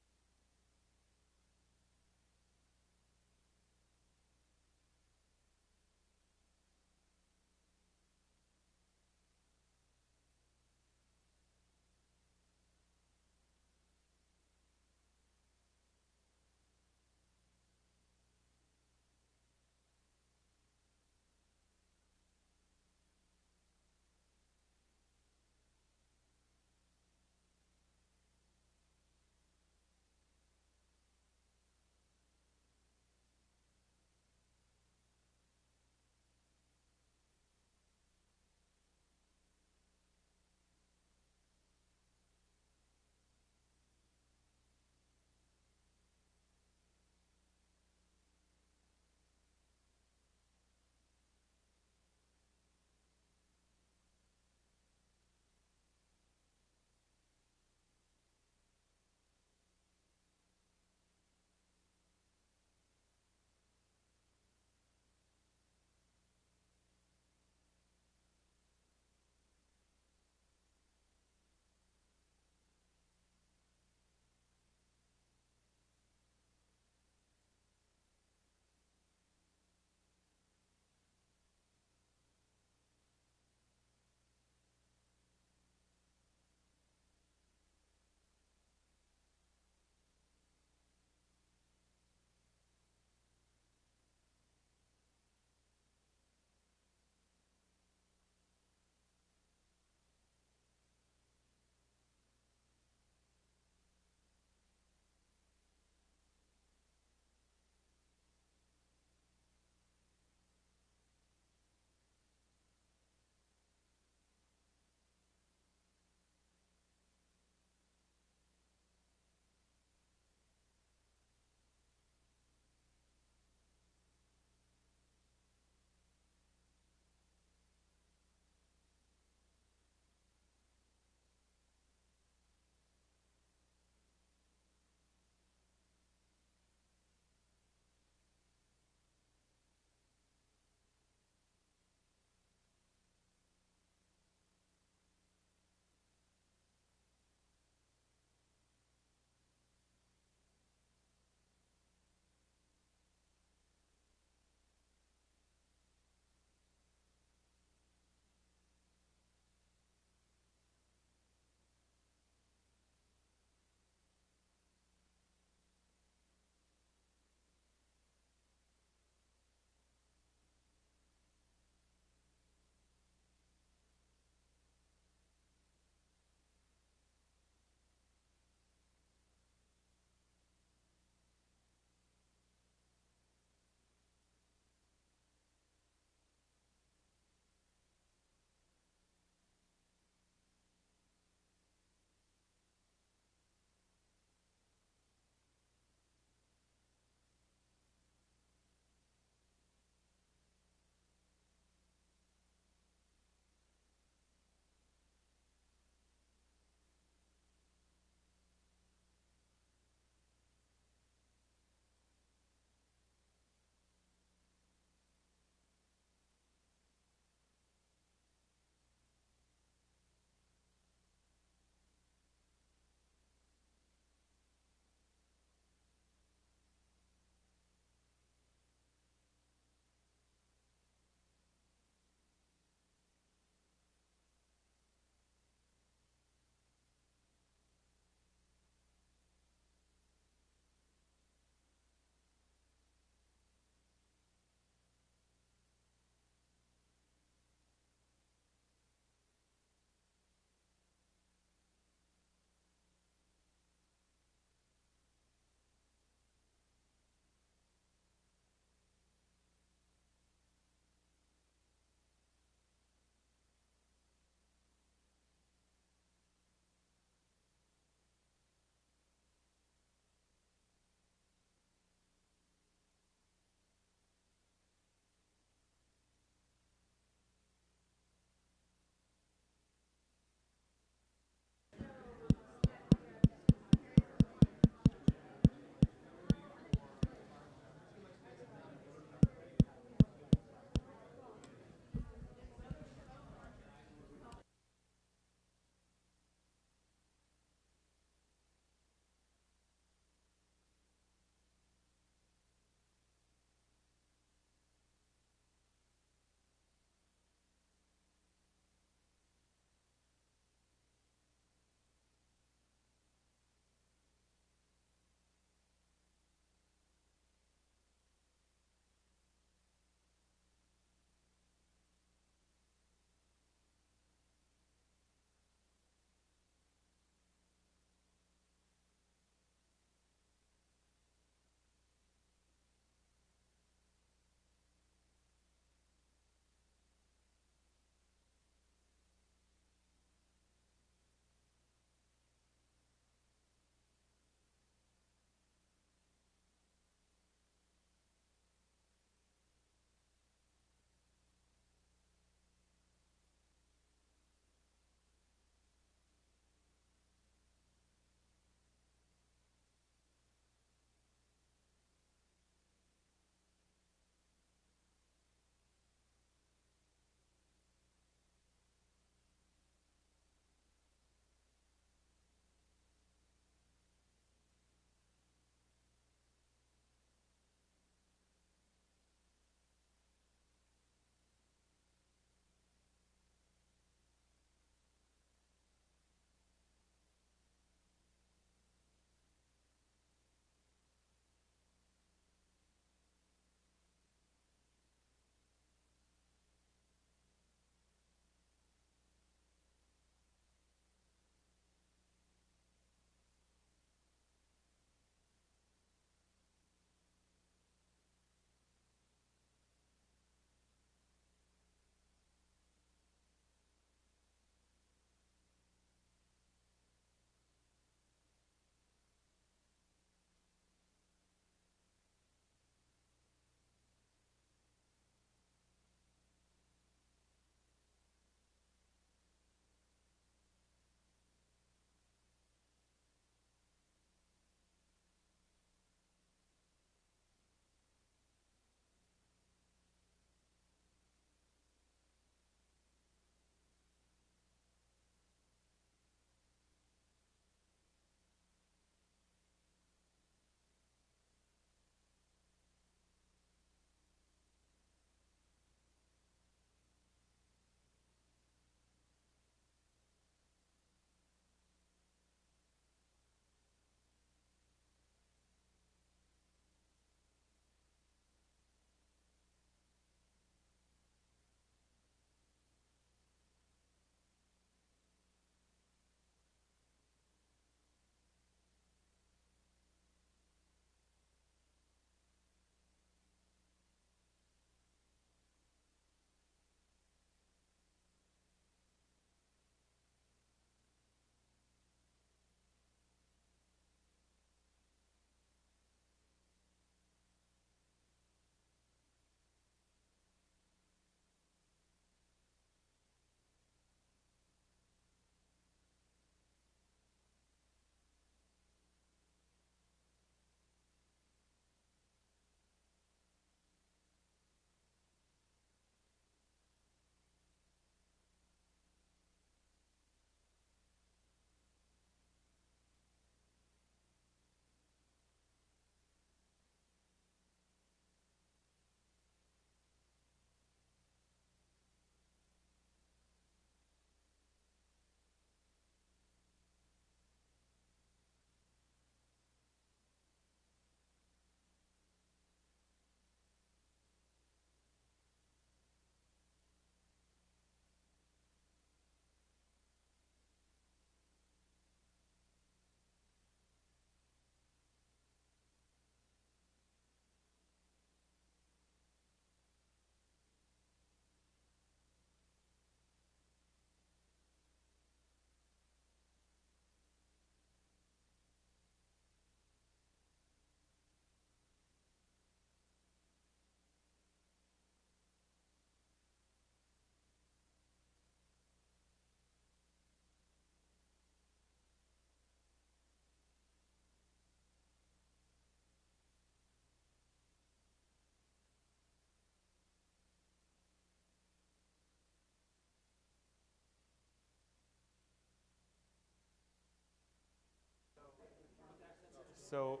So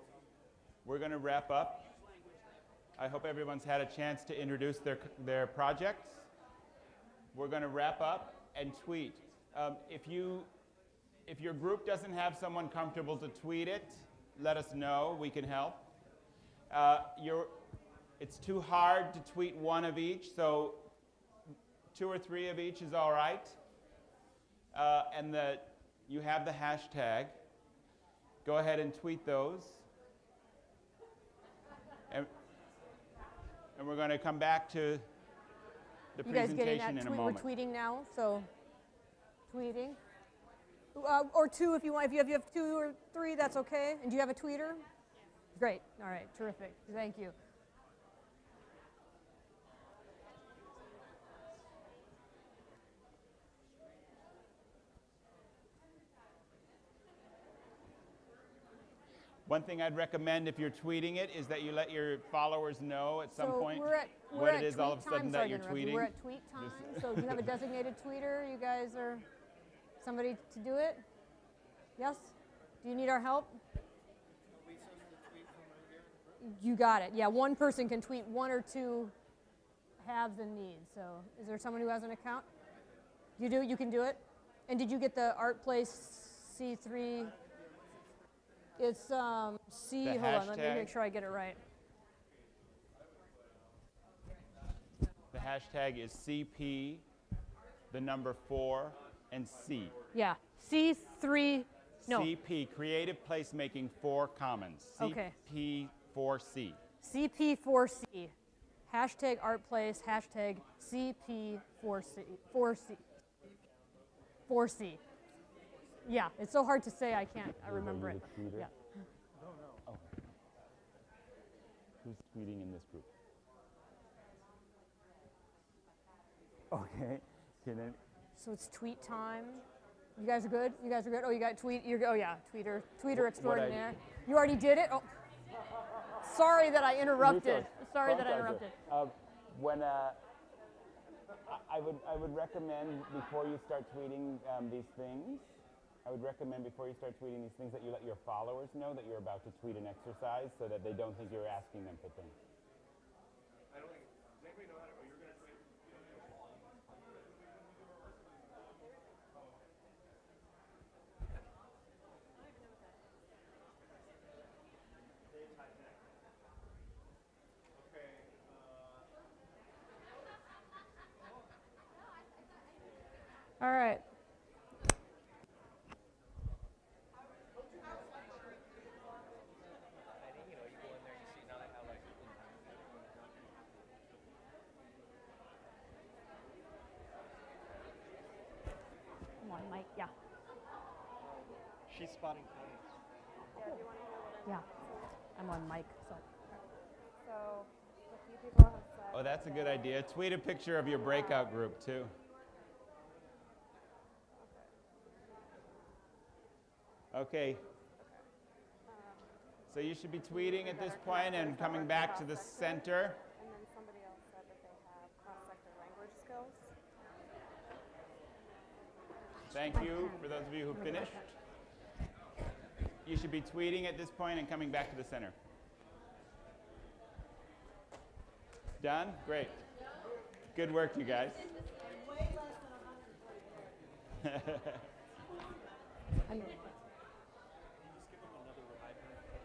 we're going to wrap up. I hope everyone's had a chance to introduce their projects. We're going to wrap up and tweet. If your group doesn't have someone comfortable to tweet it, let us know. We can help. It's too hard to tweet one of each, so 2 or 3 of each is all right. And you have the hashtag. Go ahead and tweet those. And we're going to come back to the You guys getting presentation that? in a moment. We're tweeting now, so tweeting. Or 2 if you want. If you have 2 or 3, that's okay. And do you have a tweeter? Great. All right. Terrific. Thank you. One thing I'd recommend if you're tweeting it is that you let your followers know at some So point we're what at it is all of a tweet sudden time. that Sorry to you're interrupt you. tweeting. We're at tweet time. So do you have a designated tweeter? You guys are somebody to do it? Yes? Do you need our help? You got it. Yeah, one person can tweet 1 or 2 haves and needs. So is there someone who has an account? You do? You can do it? And did you get the ArtPlace C3? It's The hold on, let me hashtag? make sure I get it right. The hashtag is CP, the number 4, and C. Yeah, C3, no, CP, Creative Placemaking 4 Commons. Okay. CP4C. CP4C. Hashtag ArtPlace, hashtag CP4C. 4C. Yeah, it's so hard to say I can't remember it. Yeah. Who's tweeting in this group? Okay. So it's tweet time. You guys are good? You guys are good? Oh, you got tweet. Oh yeah, tweeter extraordinaire. You already did it? Oh. Sorry that I interrupted. Sorry that I interrupted. I would recommend before you start tweeting these things, that you let your followers know that you're about to tweet an exercise so that they don't think you're asking them for things. I don't think, does anybody know how to, you're going to tweet? All right. Come on, Mike. Yeah. She's spotting ponies. Yeah. I'm on mic, so. So, a few people have said. Oh, that's a good idea. Tweet a picture of your breakout group, too. Okay. So you should be tweeting at this point and coming back to the center. And then somebody else said that they have cross-sector language skills. Thank you for those of you who finished. You should be tweeting at this point and coming back to the center. Done? Great. Good work, you guys.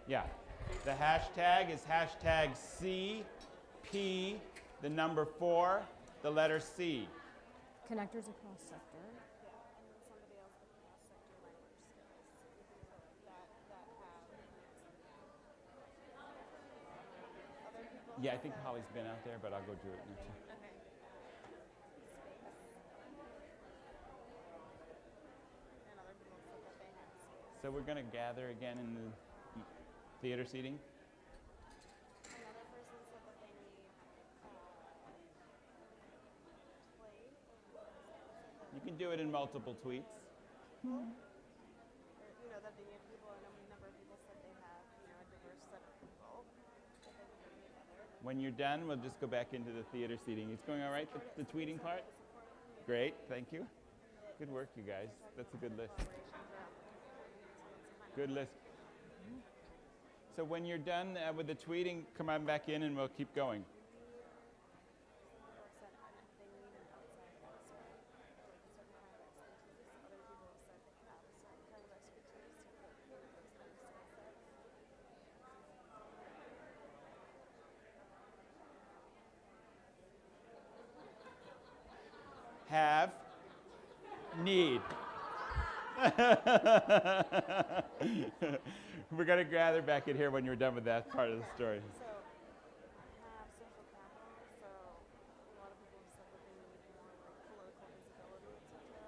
Yeah. The hashtag is hashtag CP, the number 4, the letter C. Connectors across sector. And then somebody else with cross-sector language skills that have other people. Yeah, I think Holly's been out there, but I'll go do it now too. Okay. And other people said that they had skills. So we're going to gather again in the theater seating. Another person said that they need play. You can do it in multiple tweets. Or, that they need people, and a number of people said they have, a diverse set of people that they would bring together. When you're done, we'll just go back into the theater seating. It's going all right, the tweeting part? Great, thank you. Good work, you guys. That's a good list. Good list. So when you're done with the tweeting, come on back in and we'll keep going. Have, need. We're going to gather back in here when you're done with that part of the story. So, have social capital. So, a lot of people have said that they need more like political visibility, etc.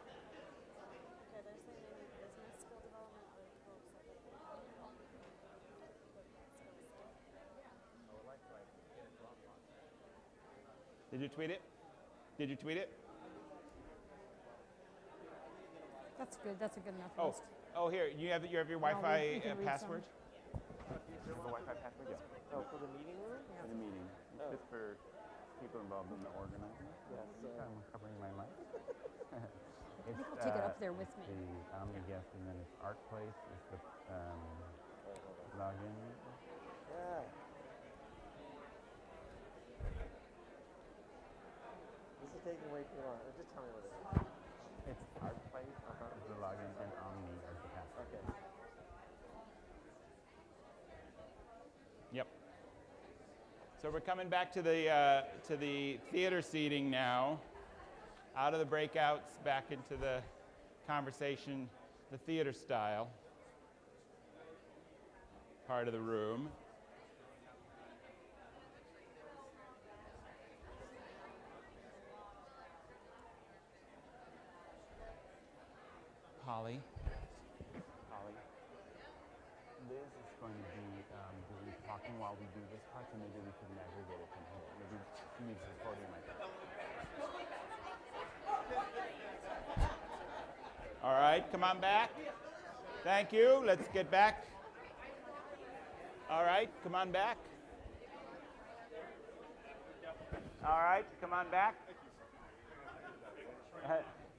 Okay, they're saying they need business skill development. Other people have said that they need Did you tweet it? Did you tweet it? That's good. That's a good enough Oh, list. here, you have your we Wi-Fi can read password? some. You have a Wi-Fi password? Yeah. Oh, for the meeting room? For the meeting. It's just for people involved in the organizing. Yes. I'm covering my mic. I think I'll take it up there with me. The Omni guest, and then it's ArtPlace is the login. Yeah. This is taking way too long. Just tell me what it is. It's ArtPlace is the login, and Omni is the password. Okay. Yep. So we're coming back to the theater seating now. Out of the breakouts, back into the conversation, the theater style part of the room. Holly. Liz is going to be doing talking while we do this part, so maybe we can aggregate it from here. Maybe she needs the podium like that. All right, come on back. Thank you. Let's get back. All right, come on back. All right, come on back.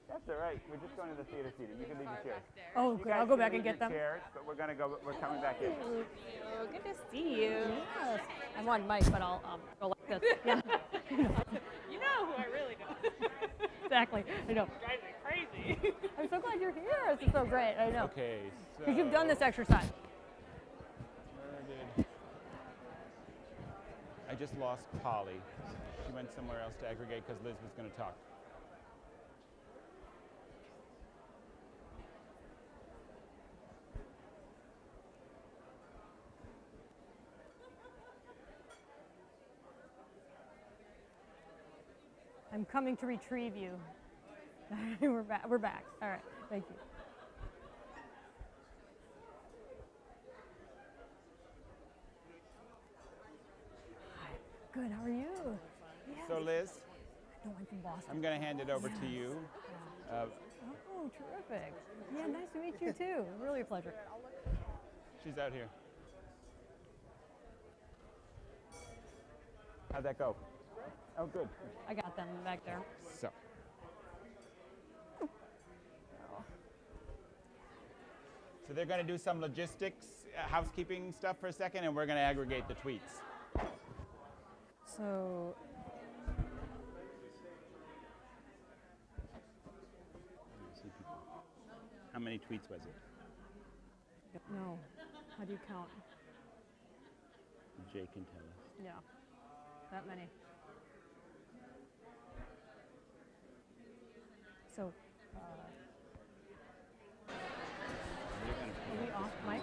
That's all right. We're just going to the theater seating. You can leave your chairs. Oh, You good. guys I'll go can back leave and get your them. Chairs, but we're gonna go. We're coming back in. Oh, good to see you. Yes. I'm on mic, but I'll go like this. Yeah. You know who I really know. Exactly. I know. Drives me crazy. I'm so glad you're here. This is so great. I know. Okay. So Because you've done this exercise. where did- I just lost Polly. She went somewhere else to aggregate because Liz was going to talk. I'm coming to retrieve you. We're back. We're back. All right. Thank you. Hi. Good. How are you? Yes. So Liz, No, I'm from Boston. I'm going to hand it over to you. Oh, terrific. Yeah, nice to meet you too. Really a pleasure. She's out here. How'd that go? Oh, good. I got them back there. So. So they're going to do some logistics, housekeeping stuff for a second, and we're going to aggregate the tweets. So, How many tweets was it? no. How do you count? Jay can tell us. Yeah. That many. So, are we off mic?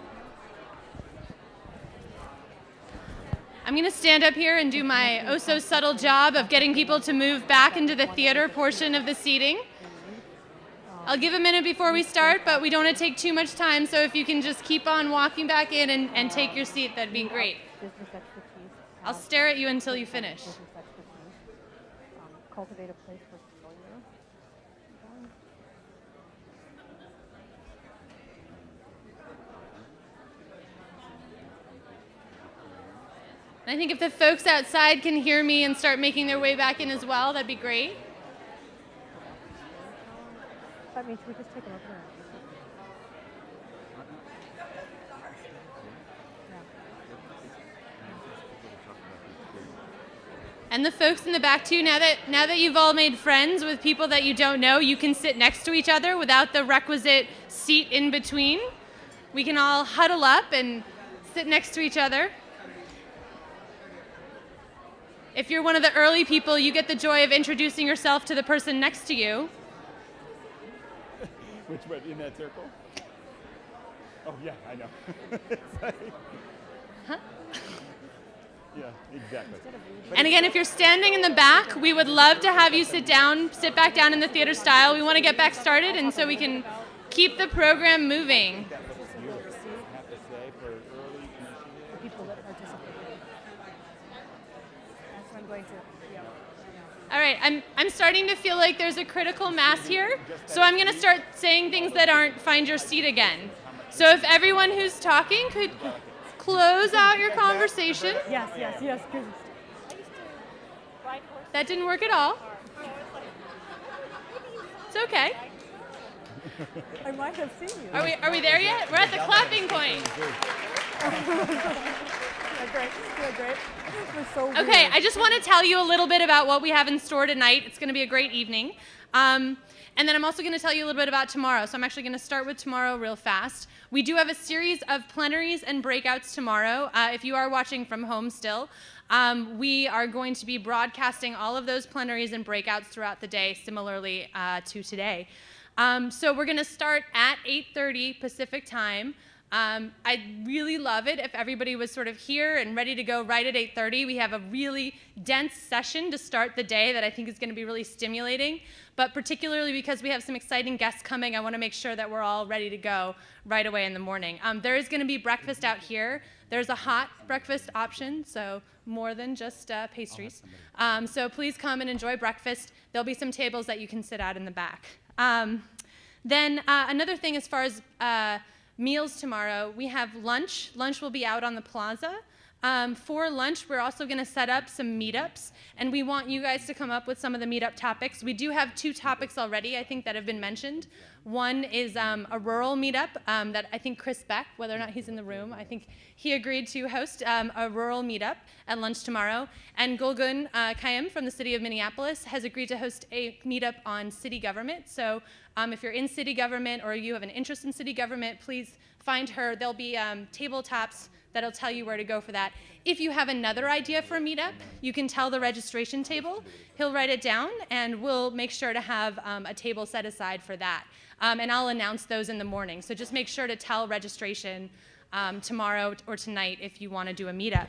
I'm going to stand up here and do my oh so subtle job of getting people to move back into the theater portion of the seating. I'll give a minute before we start, but we don't want to take too much time, so if you can just keep on walking back in and take your seat, that'd be great. Business expertise. I'll stare at you until you finish. Business expertise. Cultivate a place for failure. And I think if the folks outside can hear me and start making their way back in as well, that'd be great. That means we just take a look at it. And the folks in the back too, now that you've all made friends with people that you don't know, you can sit next to each other without the requisite seat in between. We can all huddle up and sit next to each other. If you're one of the early people, you get the joy of introducing yourself to the person next to you. Which one, in that circle? Oh, yeah, I know. It's like, Huh? yeah, exactly. And again, if you're standing in the back, we would love to have you sit back down in the theater style. We want to get back started, and so we can keep the program moving. That looks beautiful, I have to say, for early initiative. People that participate. That's what I'm going to, yeah. All right, I'm starting to feel like there's a critical mass here, so I'm going to start saying things that aren't find your seat again. So if everyone who's talking could close out your conversation. Yes, yes, yes. That didn't work at all. It's okay. I might have seen you. Are we there yet? We're at the clapping point. You're great. We're so weird. Okay, I just want to tell you a little bit about what we have in store tonight. It's going to be a great evening. And then I'm also going to tell you a little bit about tomorrow. So I'm actually going to start with tomorrow real fast. We do have a series of plenaries and breakouts tomorrow. If you are watching from home still, we are going to be broadcasting all of those plenaries and breakouts throughout the day, similarly to today. So we're going to start at 8:30 Pacific time. I'd really love it if everybody was sort of here and ready to go right at 8:30. We have a really dense session to start the day that I think is going to be really stimulating, but particularly because we have some exciting guests coming, I want to make sure that we're all ready to go right away in the morning. There is going to be breakfast out here. There's a hot breakfast option, so more than just pastries. So please come and enjoy breakfast. There'll be some tables that you can sit at in the back. Then another thing as far as meals tomorrow, we have lunch. Lunch will be out on the plaza. For lunch, we're also going to set up some meetups, and we want you guys to come up with some of the meetup topics. We do have 2 topics already, I think, that have been mentioned. One is a rural meetup that I think Chris Beck, whether or not he's in the room, I think he agreed to host a rural meetup at lunch tomorrow. And Gulgun Kayem from the city of Minneapolis has agreed to host a meetup on city government. So if you're in city government or you have an interest in city government, please find her. There'll be tabletops that'll tell you where to go for that. If you have another idea for a meetup, you can tell the registration table. He'll write it down, and we'll make sure to have a table set aside for that. And I'll announce those in the morning. So just make sure to tell registration tomorrow or tonight if you want to do a meetup.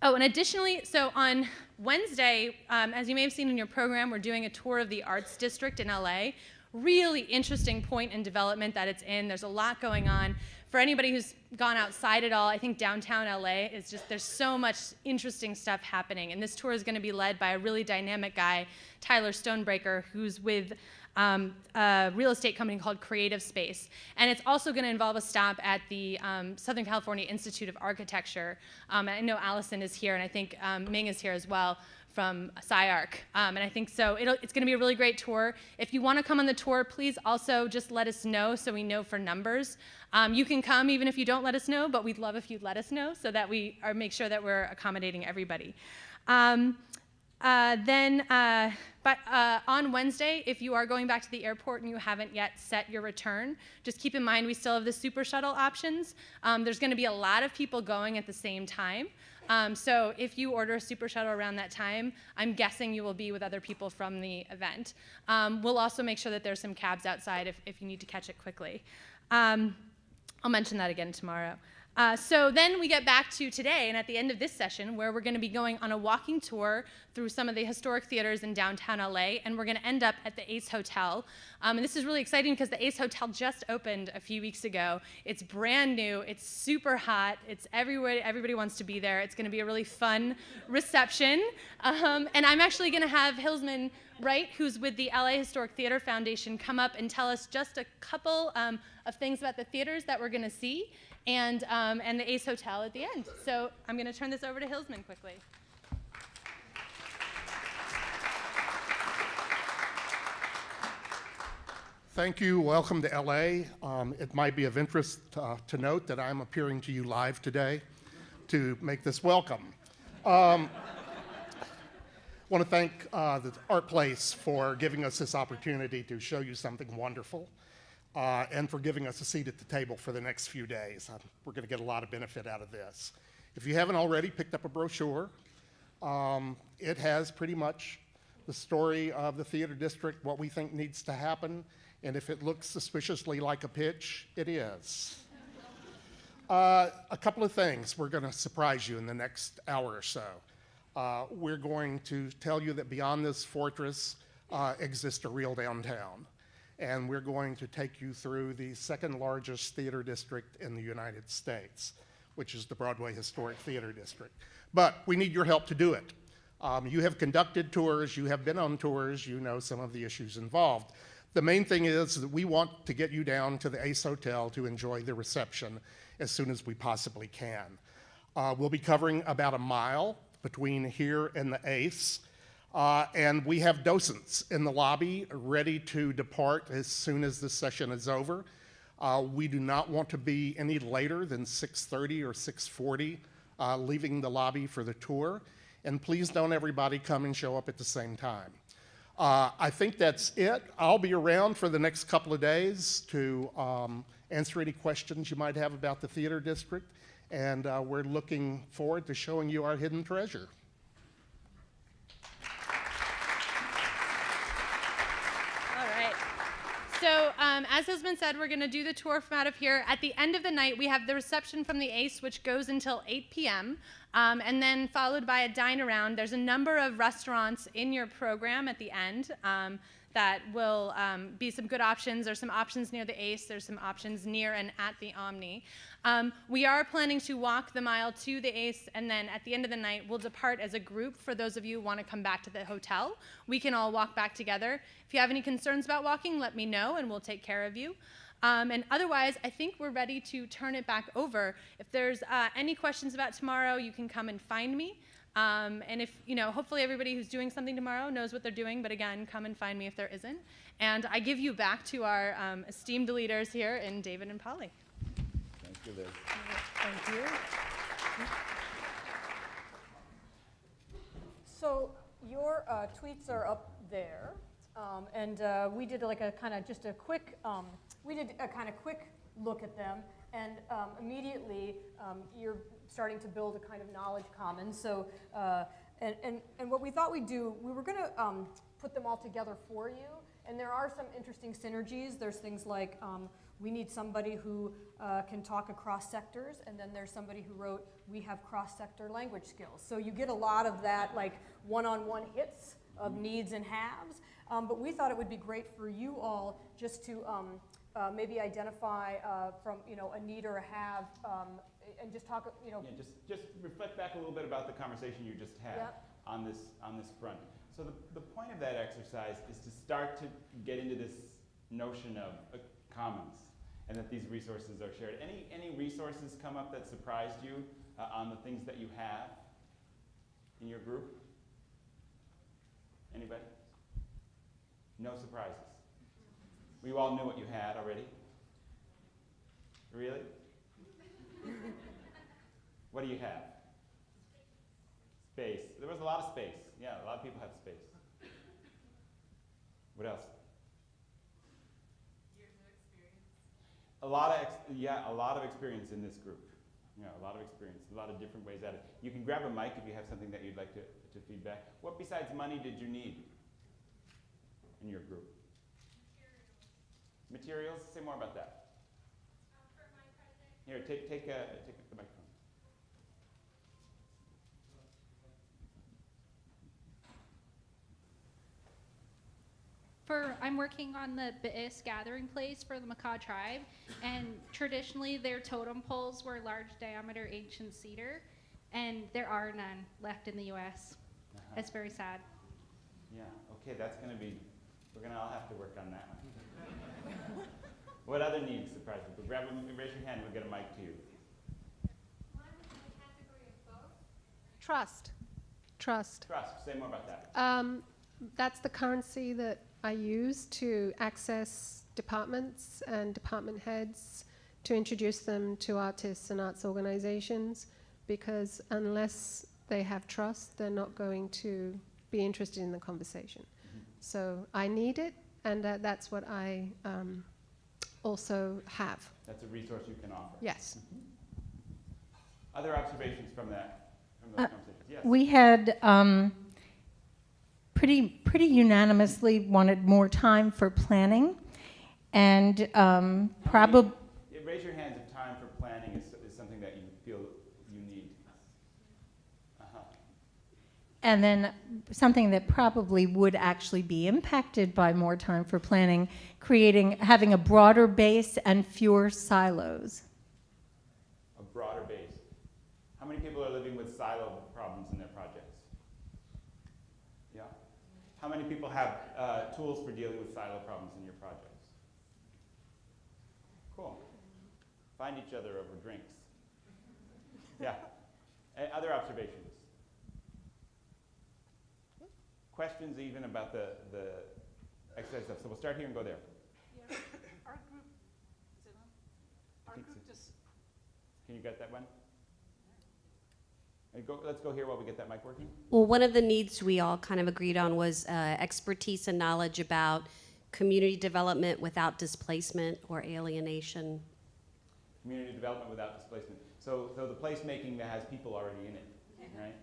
Oh, and additionally, so on Wednesday, as you may have seen in your program, we're doing a tour of the Arts District in LA. Really interesting point in development that it's in. There's a lot going on. For anybody who's gone outside at all, I think downtown LA is just, there's so much interesting stuff happening. And this tour is going to be led by a really dynamic guy, Tyler Stonebreaker, who's with a real estate company called Creative Space. And it's also going to involve a stop at the Southern California Institute of Architecture. I know Allison is here, and I think Ming is here as well from SciArc. And I think so it's going to be a really great tour. If you want to come on the tour, please also just let us know so we know for numbers. You can come even if you don't let us know, but we'd love if you'd let us know so that we make sure that we're accommodating everybody. But on Wednesday, if you are going back to the airport and you haven't yet set your return, just keep in mind we still have the super shuttle options. There's going to be a lot of people going at the same time. So if you order a super shuttle around that time, I'm guessing you will be with other people from the event. We'll also make sure that there's some cabs outside if you need to catch it quickly. I'll mention that again tomorrow. So then we get back to today, and at the end of this session, where we're going to be going on a walking tour through some of the historic theaters in downtown LA, and we're going to end up at the Ace Hotel. And this is really exciting because the Ace Hotel just opened a few weeks ago. It's brand new, it's super hot, it's everywhere, everybody wants to be there. It's going to be a really fun reception. And I'm actually going to have Hilsman Wright, who's with the LA Historic Theater Foundation, come up and tell us just a couple of things about the theaters that we're going to see, and the Ace Hotel at the end. So I'm going to turn this over to Hilsman quickly. Thank you. Welcome to LA. It might be of interest to note that I'm appearing to you live today to make this welcome. I want to thank the ArtPlace for giving us this opportunity to show you something wonderful, and for giving us a seat at the table for the next few days. We're going to get a lot of benefit out of this. If you haven't already picked up a brochure, it has pretty much the story of the theater district, what we think needs to happen, and if it looks suspiciously like a pitch, it is. A couple of things. We're going to surprise you in the next hour or so. We're going to tell you that beyond this fortress exists a real downtown. And we're going to take you through the second largest theater district in the United States, which is the Broadway Historic Theater District. But we need your help to do it. You have conducted tours, you have been on tours, you know some of the issues involved. The main thing is that we want to get you down to the Ace Hotel to enjoy the reception as soon as we possibly can. We'll be covering about a mile between here and the Ace. And we have docents in the lobby ready to depart as soon as this session is over. We do not want to be any later than 6:30 or 6:40 leaving the lobby for the tour. And please don't everybody come and show up at the same time. I think that's it. I'll be around for the next couple of days to answer any questions you might have about the theater district. And we're looking forward to showing you our hidden treasure. So as has been said, we're going to do the tour from out of here. At the end of the night, we have the reception from the Ace, which goes until 8 p.m., and then followed by a dine around. There's a number of restaurants in your program at the end that will be some good options. There's some options near the Ace. There's some options near and at the Omni. We are planning to walk the mile to the Ace, and then at the end of the night, we'll depart as a group. For those of you who want to come back to the hotel, we can all walk back together. If you have any concerns about walking, let me know, and we'll take care of you. And otherwise, I think we're ready to turn it back over. If there's any questions about tomorrow, you can come and find me. And if, hopefully everybody who's doing something tomorrow knows what they're doing, but again, come and find me if there isn't. And I give you back to our esteemed leaders here in David and Polly. Thank you, Liz. Thank you. So your tweets are up there, and we did like a kind of just a quick, quick look at them, and immediately you're starting to build a kind of knowledge commons. So, and what we thought we'd do, we were going to put them all together for you, and there are some interesting synergies. There's things like we need somebody who can talk across sectors, and then there's somebody who wrote, we have cross-sector language skills. So you get a lot of that like one-on-one hits of needs and haves, but we thought it would be great for you all just to maybe identify from a need or a have, and just talk, Yeah, just reflect back a little bit about the conversation you just had on this front. So the point of that exercise is to start to get into this notion of commons, and that these resources are shared. Any resources come up that surprised you on the things that you have in your group? Anybody? No surprises. We all knew what you had already. Really? What do you have? Space. There was a lot of space. Yeah, a lot of people have space. What else? Years of experience. A lot of experience in this group. Yeah, a lot of experience, a lot of different ways at it. You can grab a mic if you have something that you'd like to feedback. What besides money did you need in your group? Materials. Materials? Say more about that. For my project, Here, take the microphone. I'm working on the biggest gathering place for the Makah tribe, and traditionally their totem poles were large diameter ancient cedar, and there are none left in the U.S. It's very sad. Yeah, okay, we're gonna all have to work on that one. What other needs surprise people? Raise your hand, we'll get a mic to you. Mine was in the category of both. Trust. Trust, say more about that. That's the currency that I use to access departments and department heads to introduce them to artists and arts organizations, because unless they have trust, they're not going to be interested in the conversation. Mm-hmm. So I need it, and that's what I also have. That's a resource you can offer. Yes. Mm-hmm. Other observations from those conversations? Yes. We had pretty unanimously wanted more time for planning, and probably. Raise your hands if time for planning is something that you feel you need. And then something that probably would actually be impacted by more time for planning, having a broader base and fewer silos. A broader base. How many people are living with silo problems in their projects? Yeah. How many people have tools for dealing with silo problems in your projects? Cool. Find each other over drinks. Yeah. Other observations? Questions even about the exercise stuff. So we'll start here and go there. Yeah. Our group, is it on? Our group just. Can you get that one? Let's go here while we get that mic working. Well, one of the needs we all kind of agreed on was expertise and knowledge about community development without displacement or alienation. Community development without displacement. So the placemaking that has people already in it, right?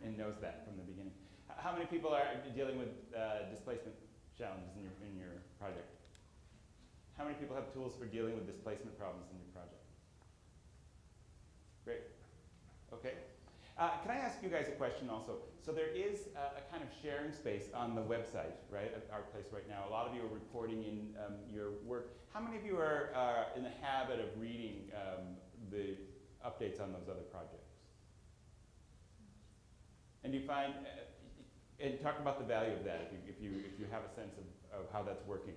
And knows that from the beginning. How many people are dealing with displacement challenges in your project? How many people have tools for dealing with displacement problems in your project? Great. Okay. Can I ask you guys a question also? So there is a kind of sharing space on the website, right, at ArtPlace right now. A lot of you are reporting in your work. How many of you are in the habit of reading the updates on those other projects? And do you find, and talk about the value of that if you have a sense of how that's working.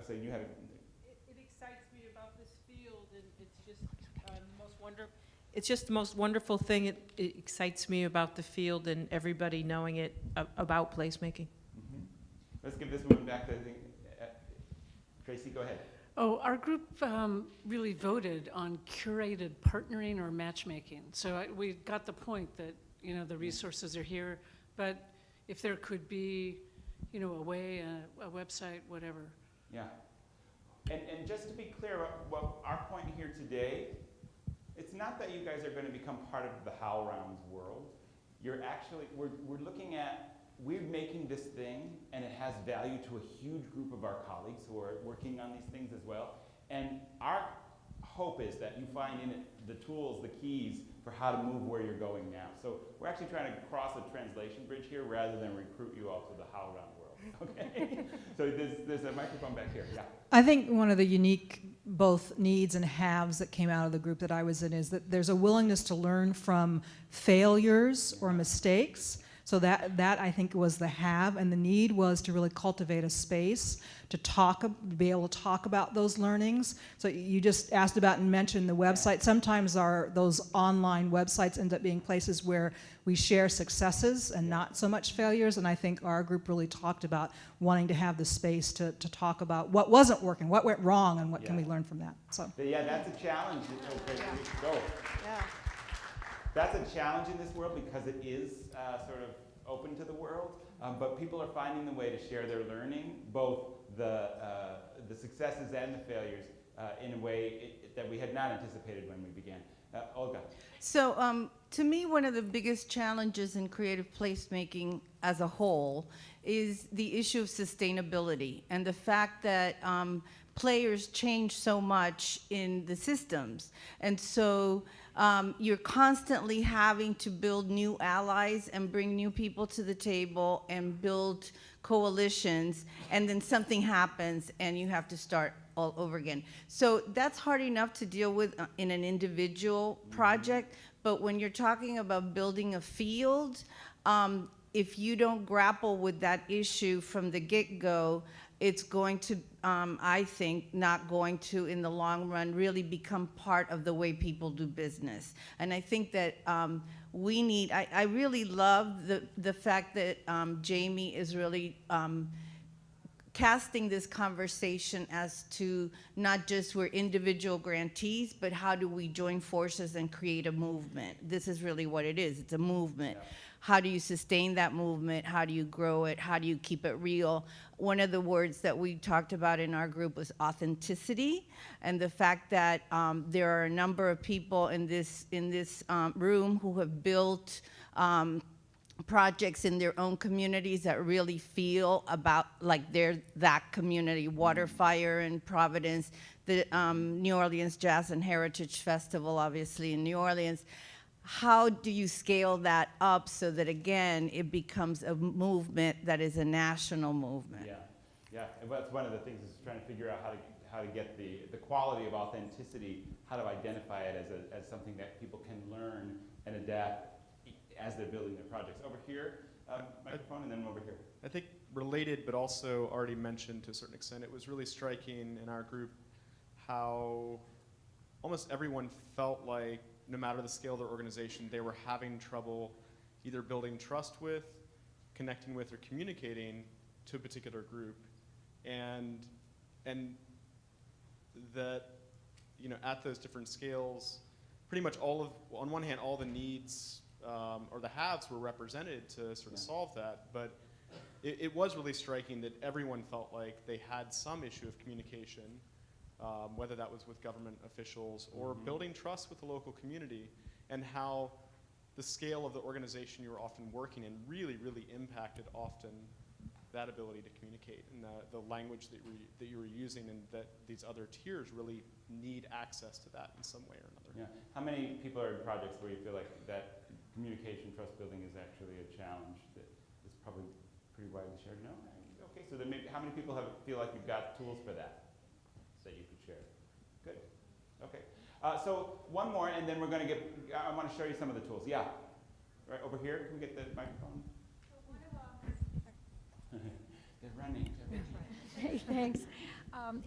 So you have. It excites me about this field, and it's just the most wonderful. It's just the most wonderful thing. It excites me about the field and everybody knowing it about placemaking. Mm-hmm. Let's give this one back to Tracy. Go ahead. Oh, our group really voted on curated partnering or matchmaking. So we got the point that the resources are here, but if there could be a way, a website, whatever. Yeah. And just to be clear, well, our point here today, it's not that you guys are going to become part of the HowlRounds world. You're actually, we're looking at, we're making this thing, and it has value to a huge group of our colleagues who are working on these things as well. And our hope is that you find in it the tools, the keys for how to move where you're going now. So we're actually trying to cross a translation bridge here rather than recruit you all to the HowlRound world. Okay? So there's a microphone back here. Yeah. I think one of the unique both needs and haves that came out of the group that I was in is that there's a willingness to learn from failures or mistakes. So that I think was the have, and the need was to really cultivate a space to be able to talk about those learnings. So you just asked about and mentioned the website. Sometimes those online websites end up being places where we share successes and not so much failures, and I think our group really talked about wanting to have the space to talk about what wasn't working, what went wrong, and what can we learn from that. So. Yeah, that's a challenge. Okay, go. Yeah. That's a challenge in this world because it is sort of open to the world, but people are finding the way to share their learning, both the successes and the failures, in a way that we had not anticipated when we began. Olga. So to me, one of the biggest challenges in creative placemaking as a whole is the issue of sustainability and the fact that players change so much in the systems. And so you're constantly having to build new allies and bring new people to the table and build coalitions, and then something happens and you have to start all over again. So that's hard enough to deal with in an individual project, but when you're talking about building a field, if you don't grapple with that issue from the get-go, it's going to, I think, not going to, in the long run, really become part of the way people do business. And I think that we need, I really love the fact that Jamie is really casting this conversation as to not just we're individual grantees, but how do we join forces and create a movement? This is really what it is. It's a movement. Yeah. How do you sustain that movement? How do you grow it? How do you keep it real? One of the words that we talked about in our group was authenticity, and the fact that there are a number of people in this room who have built projects in their own communities that really feel about like they're that community. Water Fire in Providence, the New Orleans Jazz and Heritage Festival, obviously in New Orleans. How do you scale that up so that, again, it becomes a movement that is a national movement? Yeah, and that's one of the things is trying to figure out how to get the quality of authenticity, how to identify it as something that people can learn and adapt as they're building their projects. Over here, microphone, and then over here. I think related, but also already mentioned to a certain extent, it was really striking in our group how almost everyone felt like no matter the scale of their organization, they were having trouble either building trust with, connecting with, or communicating to a particular group. And that, you know, at those different scales, pretty much on one hand, all the needs or the haves were represented to sort of solve that, but it was really striking that everyone felt like they had some issue of communication, whether that was with government officials or building trust with the local community, and how the scale of the organization you were often working in really, really impacted often that ability to communicate and the language that you were using, and that these other tiers really need access to that in some way or another. Yeah. How many people are in projects where you feel like that communication, trust building is actually a challenge that is probably pretty widely shared? No? Okay, so then maybe how many people feel like you've got tools for that you could share? Good. Okay. So one more, and then we're going to I want to show you some of the tools. Yeah. Right over here. Can we get the microphone? They're running. Hey, thanks.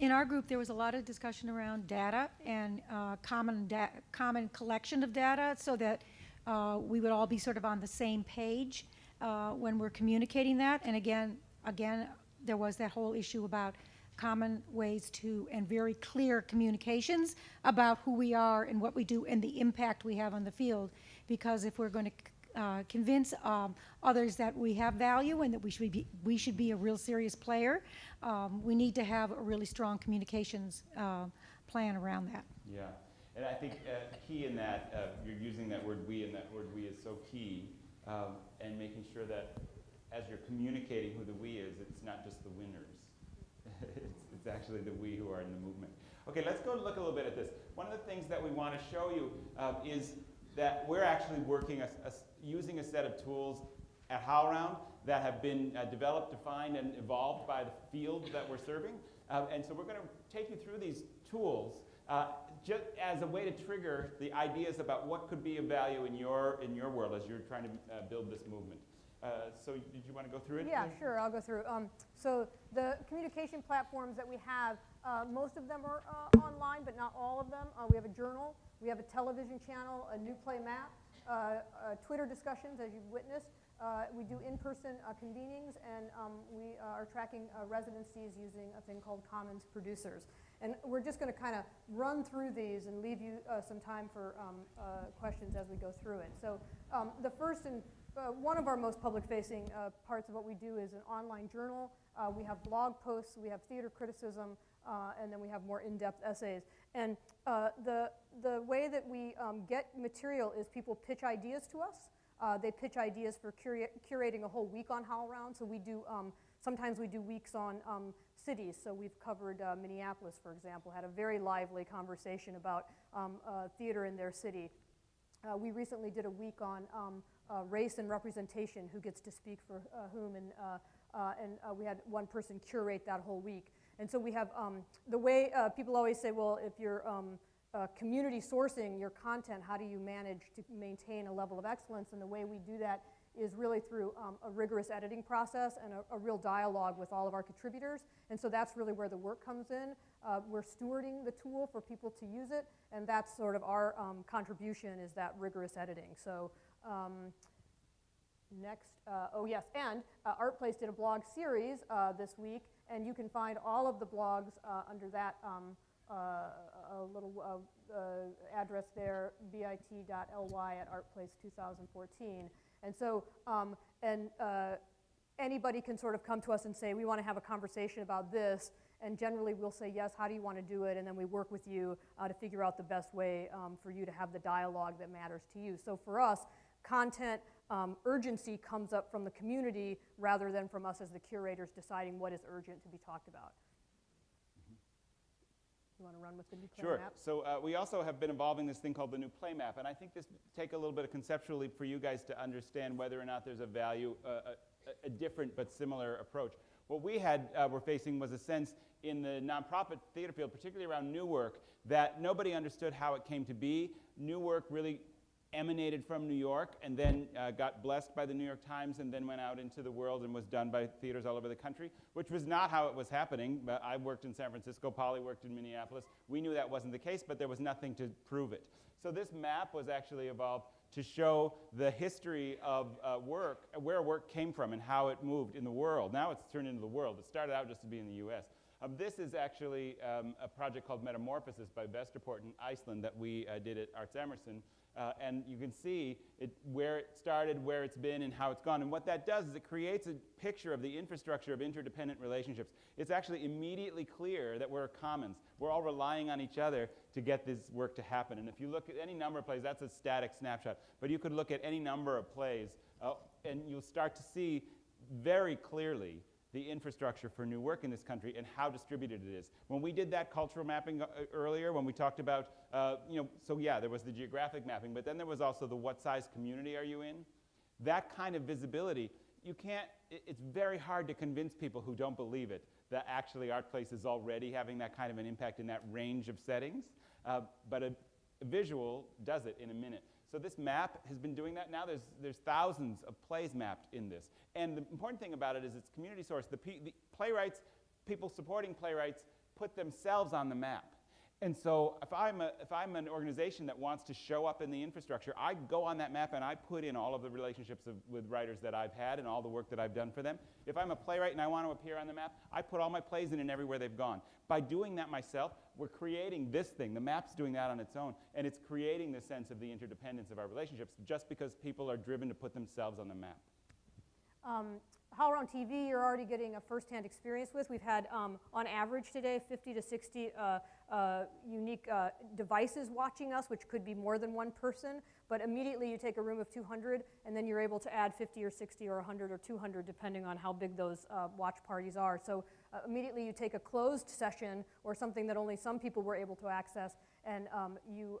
In our group, there was a lot of discussion around data and common collection of data, so that we would all be sort of on the same page when we're communicating that. And again, there was that whole issue about common ways to, and very clear communications about who we are and what we do and the impact we have on the field. Because if we're going to convince others that we have value and that we should be a real serious player, we need to have a really strong communications plan around that. Yeah, and I think key in that, you're using that word we, and that word we is so key, and making sure that as you're communicating who the we is, it's not just the winners. It's actually the we who are in the movement. Okay, let's go look a little bit at this. One of the things that we want to show you is that we're actually working using a set of tools at HowlRound that have been developed, defined, and evolved by the field that we're serving. And so we're going to take you through these tools just as a way to trigger the ideas about what could be of value in your world as you're trying to build this movement. So did you want to go through it? Yeah, sure, I'll go through. So the communication platforms that we have, most of them are online, but not all of them. We have a journal, we have a television channel, a new play map, Twitter discussions, as you've witnessed. We do in-person convenings, and we are tracking residencies using a thing called Commons Producers. And we're just going to kind of run through these and leave you some time for questions as we go through it. So the first and one of our most public-facing parts of what we do is an online journal. We have blog posts, we have theater criticism, and then we have more in-depth essays. And the way that we get material is people pitch ideas to us. They pitch ideas for curating a whole week on HowlRound. So we do, sometimes we do weeks on cities. So we've covered Minneapolis, for example, had a very lively conversation about theater in their city. We recently did a week on race and representation, who gets to speak for whom, and we had one person curate that whole week. And so we have, the way people always say, well, if you're community sourcing your content, how do you manage to maintain a level of excellence? And the way we do that is really through a rigorous editing process and a real dialogue with all of our contributors. And so that's really where the work comes in. We're stewarding the tool for people to use it, and that's sort of our contribution, is that rigorous editing. So next, oh yes, and ArtPlace did a blog series this week, and you can find all of the blogs under that little address there, bit.ly/ArtPlace2014. And so, anybody can sort of come to us and say, we want to have a conversation about this, and generally we'll say, yes, how do you want to do it? And then we work with you to figure out the best way for you to have the dialogue that matters to you. So for us, content urgency comes up from the community rather than from us as the curators deciding what is urgent to be talked about. You want to run with the new play Sure. map? So we also have been evolving this thing called the new play map, and I think this take a little bit of conceptually for you guys to understand whether or not there's a value, a different but similar approach. What we were facing was a sense in the nonprofit theater field, particularly around new work, that nobody understood how it came to be. New work really emanated from New York and then got blessed by the New York Times and then went out into the world and was done by theaters all over the country, which was not how it was happening. But I worked in San Francisco, Polly worked in Minneapolis. We knew that wasn't the case, but there was nothing to prove it. So this map was actually evolved to show the history of work, where work came from and how it moved in the world. Now it's turned into the world. It started out just to be in the US. This is actually a project called Metamorphosis by Vesterport in Iceland that we did at ArtsEmerson. And you can see where it started, where it's been, and how it's gone. And what that does is it creates a picture of the infrastructure of interdependent relationships. It's actually immediately clear that we're a commons. We're all relying on each other to get this work to happen. And if you look at any number of plays, that's a static snapshot. But you could look at any number of plays, and you'll start to see very clearly the infrastructure for new work in this country and how distributed it is. When we did that cultural mapping earlier, when we talked about, so yeah, there was the geographic mapping, but then there was also the what size community are you in? That kind of visibility, you can't, it's very hard to convince people who don't believe it that actually ArtPlace is already having that kind of an impact in that range of settings, but a visual does it in a minute. So this map has been doing that. Now there's thousands of plays mapped in this. And the important thing about it is it's community sourced. The playwrights, people supporting playwrights, put themselves on the map. And so if I'm an organization that wants to show up in the infrastructure, I go on that map and I put in all of the relationships with writers that I've had and all the work that I've done for them. If I'm a playwright and I want to appear on the map, I put all my plays in and everywhere they've gone. By doing that myself, we're creating this thing. The map's doing that on its own, and it's creating the sense of the interdependence of our relationships just because people are driven to put themselves on the map. HowlRound TV, you're already getting a first-hand experience with. We've had, on average today, 50 to 60 unique devices watching us, which could be more than one person. But immediately you take a room of 200, and then you're able to add 50 or 60 or 100 or 200, depending on how big those watch parties are. So immediately you take a closed session or something that only some people were able to access, and you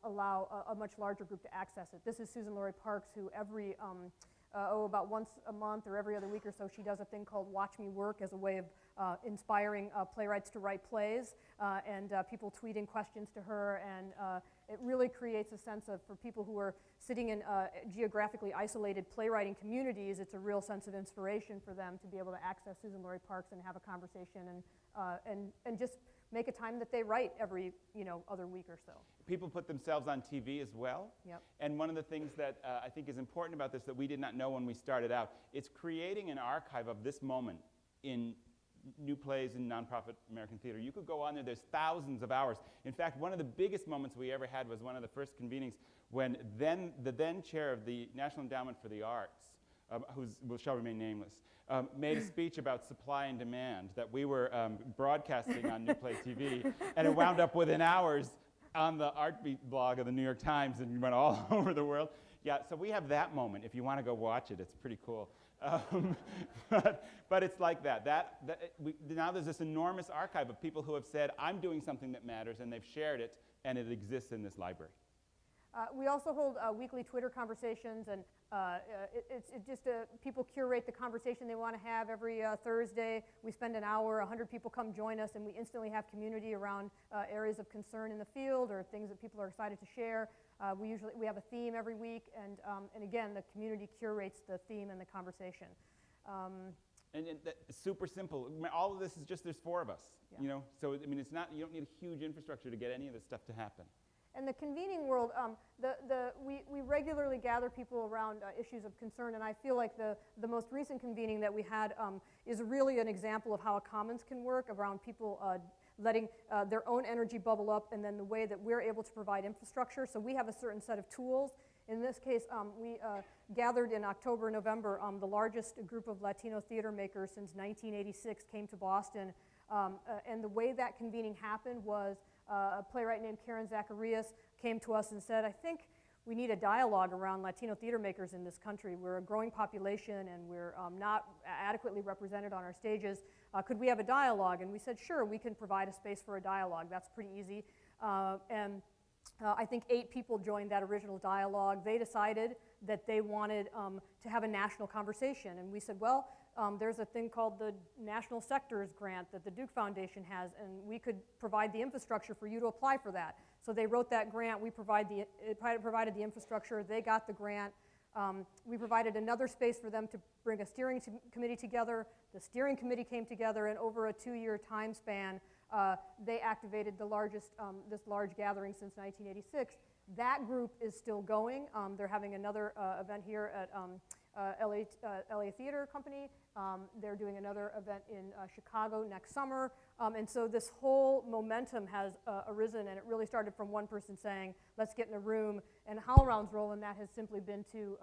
allow a much larger group to access it. This is Susan Laurie Parks, who every about once a month or every other week or so, she does a thing called Watch Me Work as a way of inspiring playwrights to write plays, and people tweet in questions to her, and it really creates a sense of, for people who are sitting in geographically isolated playwriting communities, it's a real sense of inspiration for them to be able to access Susan Laurie Parks and have a conversation and just make a time that they write every other week or so. People put themselves on TV as well. Yep. And one of the things that I think is important about this that we did not know when we started out, it's creating an archive of this moment in new plays in nonprofit American theater. You could go on there, there's thousands of hours. In fact, one of the biggest moments we ever had was one of the first convenings when the then chair of the National Endowment for the Arts who shall remain nameless, made a speech about supply and demand that we were broadcasting on New Play TV, and it wound up within hours on the Artbeat blog of the New York Times, and went all over the world. Yeah, so we have that moment. If you want to go watch it, it's pretty cool. But it's like that. Now there's this enormous archive of people who have said, I'm doing something that matters, and they've shared it, and it exists in this library. We also hold weekly Twitter conversations, and people curate the conversation they want to have every Thursday. We spend an hour, 100 people come join us, and we instantly have community around areas of concern in the field or things that people are excited to share. We have a theme every week, and again, the community curates the theme and the conversation. And it's super simple. I mean, all of this is just, there's 4 of us, Yeah. you know? So, I mean, it's not, you don't need a huge infrastructure to get any of this stuff to happen. In the convening world, we regularly gather people around issues of concern, and I feel like the most recent convening that we had is really an example of how a commons can work around people letting their own energy bubble up, and then the way that we're able to provide infrastructure. So we have a certain set of tools. In this case, we gathered in October, November. The largest group of Latino theater makers since 1986 came to Boston, and the way that convening happened was a playwright named Karen Zacharias came to us and said, I think we need a dialogue around Latino theater makers in this country. We're a growing population, and we're not adequately represented on our stages. Could we have a dialogue? And we said, sure, we can provide a space for a dialogue. That's pretty easy. I think 8 people joined that original dialogue. They decided that they wanted to have a national conversation. And we said, well, there's a thing called the National Sectors Grant that the Duke Foundation has, and we could provide the infrastructure for you to apply for that. So they wrote that grant. We provided the infrastructure. They got the grant. We provided another space for them to bring a steering committee together. The steering committee came together, and over a 2-year time span, they activated this large gathering since 1986. That group is still going. They're having another event here at LA Theater Company. They're doing another event in Chicago next summer. And so this whole momentum has arisen, and it really started from one person saying, let's get in a room. And HowlRound's role in that has simply been to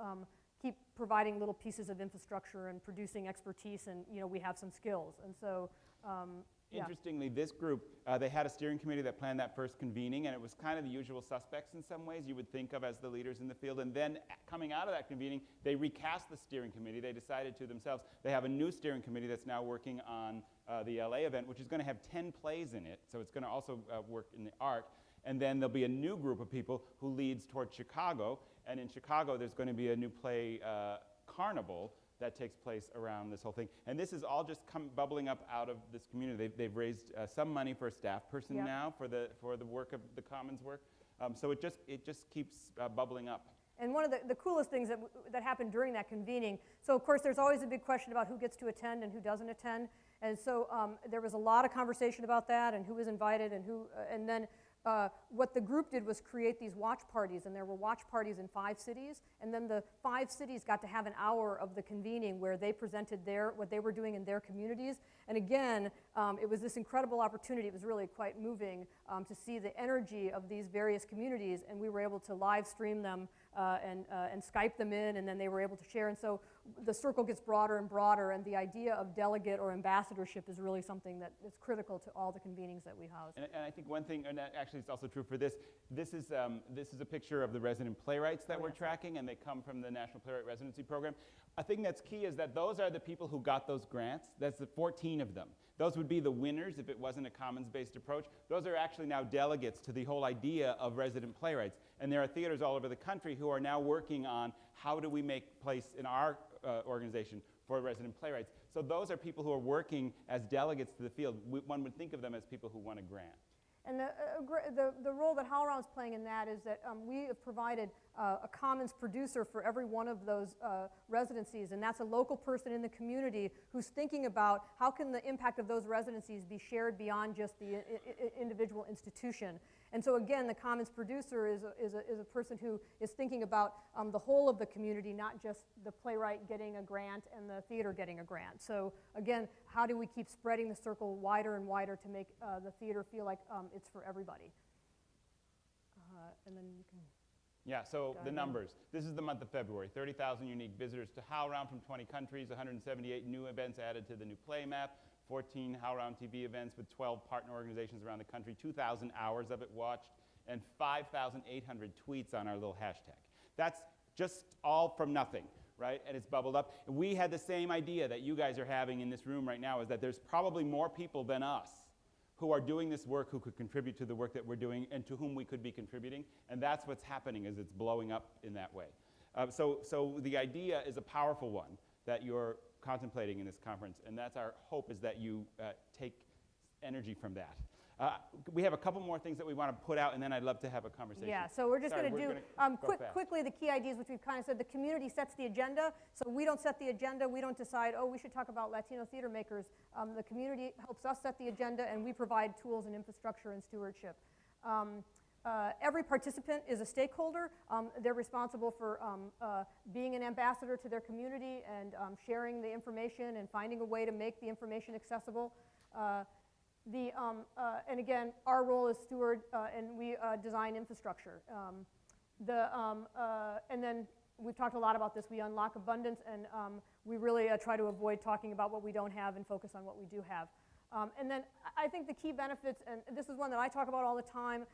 keep providing little pieces of infrastructure and producing expertise, and we have some skills. And so, yeah. Interestingly, this group, they had a steering committee that planned that first convening, and it was kind of the usual suspects in some ways you would think of as the leaders in the field. And then coming out of that convening, they recast the steering committee. They decided to themselves. They have a new steering committee that's now working on the LA event, which is going to have 10 plays in it. So it's going to also work in the art. And then there'll be a new group of people who leads towards Chicago. And in Chicago, there's going to be a new play carnival that takes place around this whole thing. And this is all just bubbling up out of this community. They've raised some money for a staff person now for the work of the Commons work. So it just keeps bubbling up. And one of the coolest things that happened during that convening, so of course there's always a big question about who gets to attend and who doesn't attend. And so there was a lot of conversation about that and who was invited and who, and then what the group did was create these watch parties, and there were watch parties in 5 cities, and then the 5 cities got to have an hour of the convening where they presented what they were doing in their communities. And again, it was this incredible opportunity. It was really quite moving to see the energy of these various communities, and we were able to live stream them and Skype them in, and then they were able to share. And so the circle gets broader and broader, and the idea of delegate or ambassadorship is really something that is critical to all the convenings that we house. And I think one thing, and actually it's also true for this is a picture of the resident playwrights that we're tracking, and they come from the National Playwright Residency Program. A thing that's key is that those are the people who got those grants. That's the 14 of them. Those would be the winners if it wasn't a commons-based approach. Those are actually now delegates to the whole idea of resident playwrights. And there are theaters all over the country who are now working on how do we make place in our organization for resident playwrights. So those are people who are working as delegates to the field. One would think of them as people who won a grant. And the role that HowlRound's playing in that is that we have provided a commons producer for every one of those residencies, and that's a local person in the community who's thinking about how can the impact of those residencies be shared beyond just the individual institution. And so again, the commons producer is a person who is thinking about the whole of the community, not just the playwright getting a grant and the theater getting a grant. So again, how do we keep spreading the circle wider and wider to make the theater feel like it's for everybody? And then you can... Yeah, so the numbers. This is the month of February. 30,000 unique visitors to HowlRound from 20 countries, 178 new events added to the new play map, 14 HowlRound TV events with 12 partner organizations around the country, 2,000 hours of it watched, and 5,800 tweets on our little hashtag. That's just all from nothing, right? And it's bubbled up. And we had the same idea that you guys are having in this room right now, is that there's probably more people than us who are doing this work, who could contribute to the work that we're doing, and to whom we could be contributing. And that's what's happening, is it's blowing up in that way. So the idea is a powerful one that you're contemplating in this conference, and that's our hope, is that you take energy from that. We have a couple more things that we want to put out, and then I'd love to have a conversation. Yeah, so we're just going to do quickly the key ideas, which we've kind of said. The community sets the agenda, so we don't set the agenda. We don't decide, oh, we should talk about Latino theater makers. The community helps us set the agenda, and we provide tools and infrastructure and stewardship. Every participant is a stakeholder. They're responsible for being an ambassador to their community and sharing the information and finding a way to make the information accessible. And again, our role is steward, and we design infrastructure. And then we've talked a lot about this. We unlock abundance, and we really try to avoid talking about what we don't have and focus on what we do have. And then I think the key benefits, and this is one that I talk about all the time,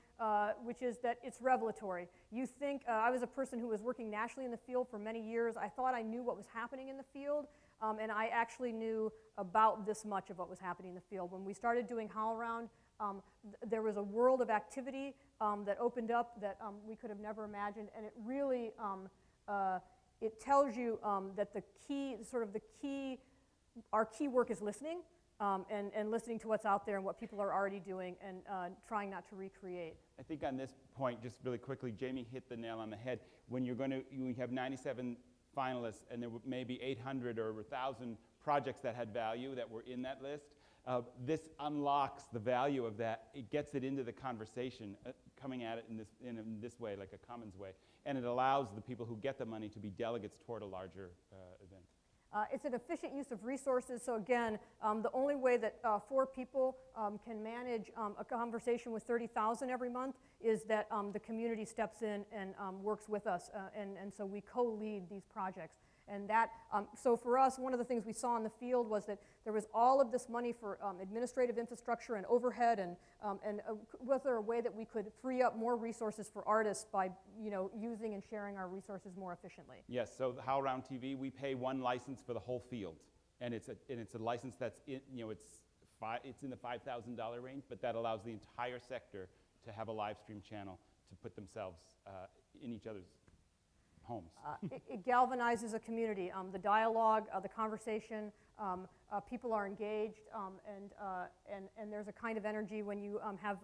which is that it's revelatory. You think, I was a person who was working nationally in the field for many years. I thought I knew what was happening in the field, and I actually knew about this much of what was happening in the field. When we started doing HowlRound, there was a world of activity that opened up that we could have never imagined, and it really, it tells you that the key, our key work is listening. And listening to what's out there and what people are already doing, and trying not to recreate. I think on this point, just really quickly, Jamie hit the nail on the head. When you have 97 finalists, and there may be 800 or 1,000 projects that had value that were in that list, this unlocks the value of that. It gets it into the conversation, coming at it in this way, like a commons way, and it allows the people who get the money to be delegates toward a larger event. It's an efficient use of resources. So again, the only way that 4 people can manage a conversation with 30,000 every month is that the community steps in and works with us. And so we co-lead these projects. And that, so for us, one of the things we saw in the field was that there was all of this money for administrative infrastructure and overhead, and was there a way that we could free up more resources for artists by using and sharing our resources more efficiently? Yes, so the HowlRound TV, we pay one license for the whole field, and it's a license that's it's in the $5,000 range, but that allows the entire sector to have a live stream channel to put themselves in each other's homes. It galvanizes a community. The dialogue, the conversation, people are engaged, and there's a kind of energy when you have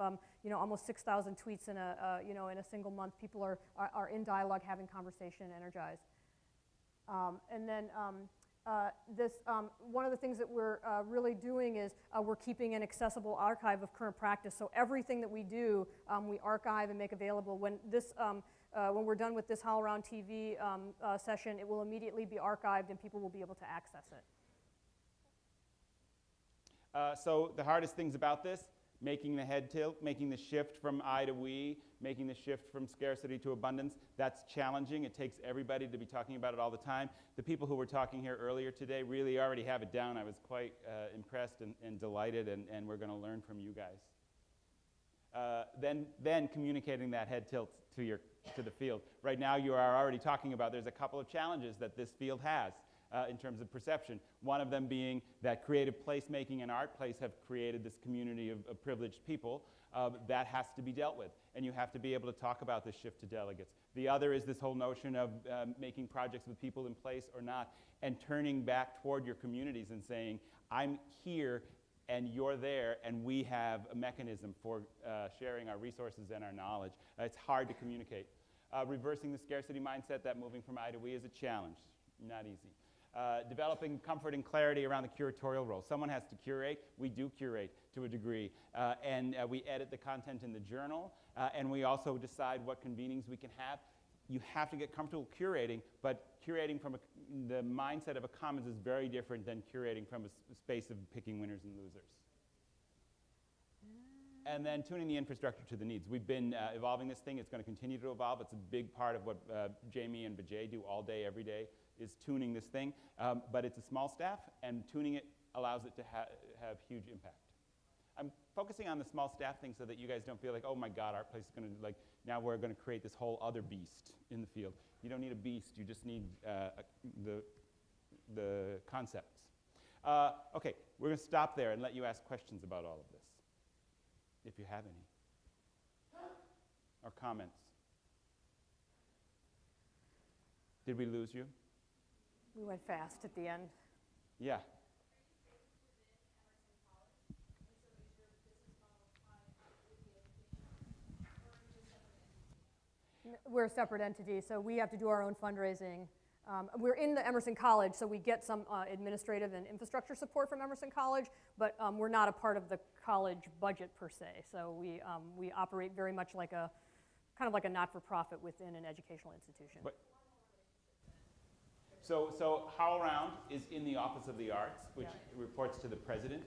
almost 6,000 tweets in a single month. People are in dialogue, having conversation, energized. And then one of the things that we're really doing is we're keeping an accessible archive of current practice. So everything that we do, we archive and make available. When we're done with this HowlRound TV session, it will immediately be archived and people will be able to access it. So the hardest things about this, making the head tilt, making the shift from I to we, making the shift from scarcity to abundance, that's challenging. It takes everybody to be talking about it all the time. The people who were talking here earlier today really already have it down. I was quite impressed and delighted, and we're going to learn from you guys. Then communicating that head tilt to the field. Right now you are already talking about there's a couple of challenges that this field has in terms of perception. One of them being that creative placemaking and ArtPlace have created this community of privileged people. That has to be dealt with, and you have to be able to talk about this shift to delegates. The other is this whole notion of making projects with people in place or not, and turning back toward your communities and saying, I'm here and you're there, and we have a mechanism for sharing our resources and our knowledge. It's hard to communicate. Reversing the scarcity mindset, that moving from I to we, is a challenge, not easy. Developing comfort and clarity around the curatorial role. Someone has to curate. We do curate to a degree, and we edit the content in the journal, and we also decide what convenings we can have. You have to get comfortable curating, but curating from the mindset of a commons is very different than curating from a space of picking winners and losers. And then tuning the infrastructure to the needs. We've been evolving this thing. It's going to continue to evolve. It's a big part of what Jamie and Vijay do all day, every day, is tuning this thing. But it's a small staff, and tuning it allows it to have huge impact. I'm focusing on the small staff thing so that you guys don't feel like, oh my God, ArtPlace is going to, like, now we're going to create this whole other beast in the field. You don't need a beast. You just need the concepts. Okay, we're going to stop there and let you ask questions about all of this, if you have any, or comments. Did we lose you? We went fast at the end. Yeah. We're a separate entity, so we have to do our own fundraising. We're in the Emerson College, so we get some administrative and infrastructure support from Emerson College, but we're not a part of the college budget per se. So we operate very much like a, kind of like a not-for-profit within an educational institution. But so HowlRound is in the Office of the Arts, which reports to the president.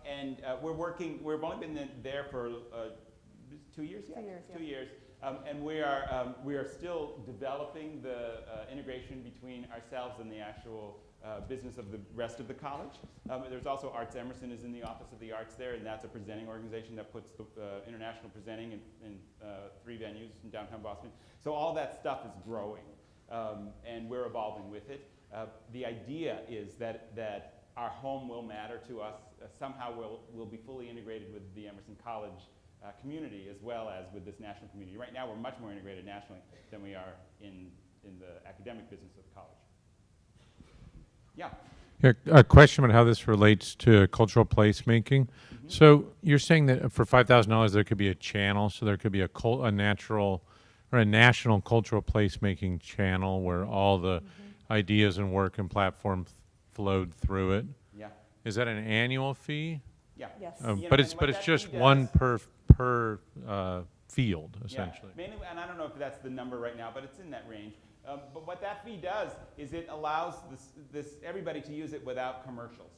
And we've only been there for 2 years? 2 years, yeah. 2 years. And we are still developing the integration between ourselves and the actual business of the rest of the college. There's also ArtsEmerson is in the Office of the Arts there, and that's a presenting organization that puts the international presenting in 3 venues in downtown Boston. So all that stuff is growing, and we're evolving with it. The idea is that our home will matter to us. Somehow we'll be fully integrated with the Emerson College community as well as with this national community. Right now, we're much more integrated nationally than we are in the academic business of the college. Yeah. Yeah, a question about how this relates to cultural placemaking. Mm-hmm. So you're saying that for $5,000 there could be a channel, so there could be a natural or a national cultural placemaking channel where all the ideas and work and platform flowed through it. Yeah. Is that an annual fee? Yeah. Yes. But it's just one per field, essentially. Yeah, mainly, and I don't know if that's the number right now, but it's in that range. But what that fee does is it allows everybody to use it without commercials.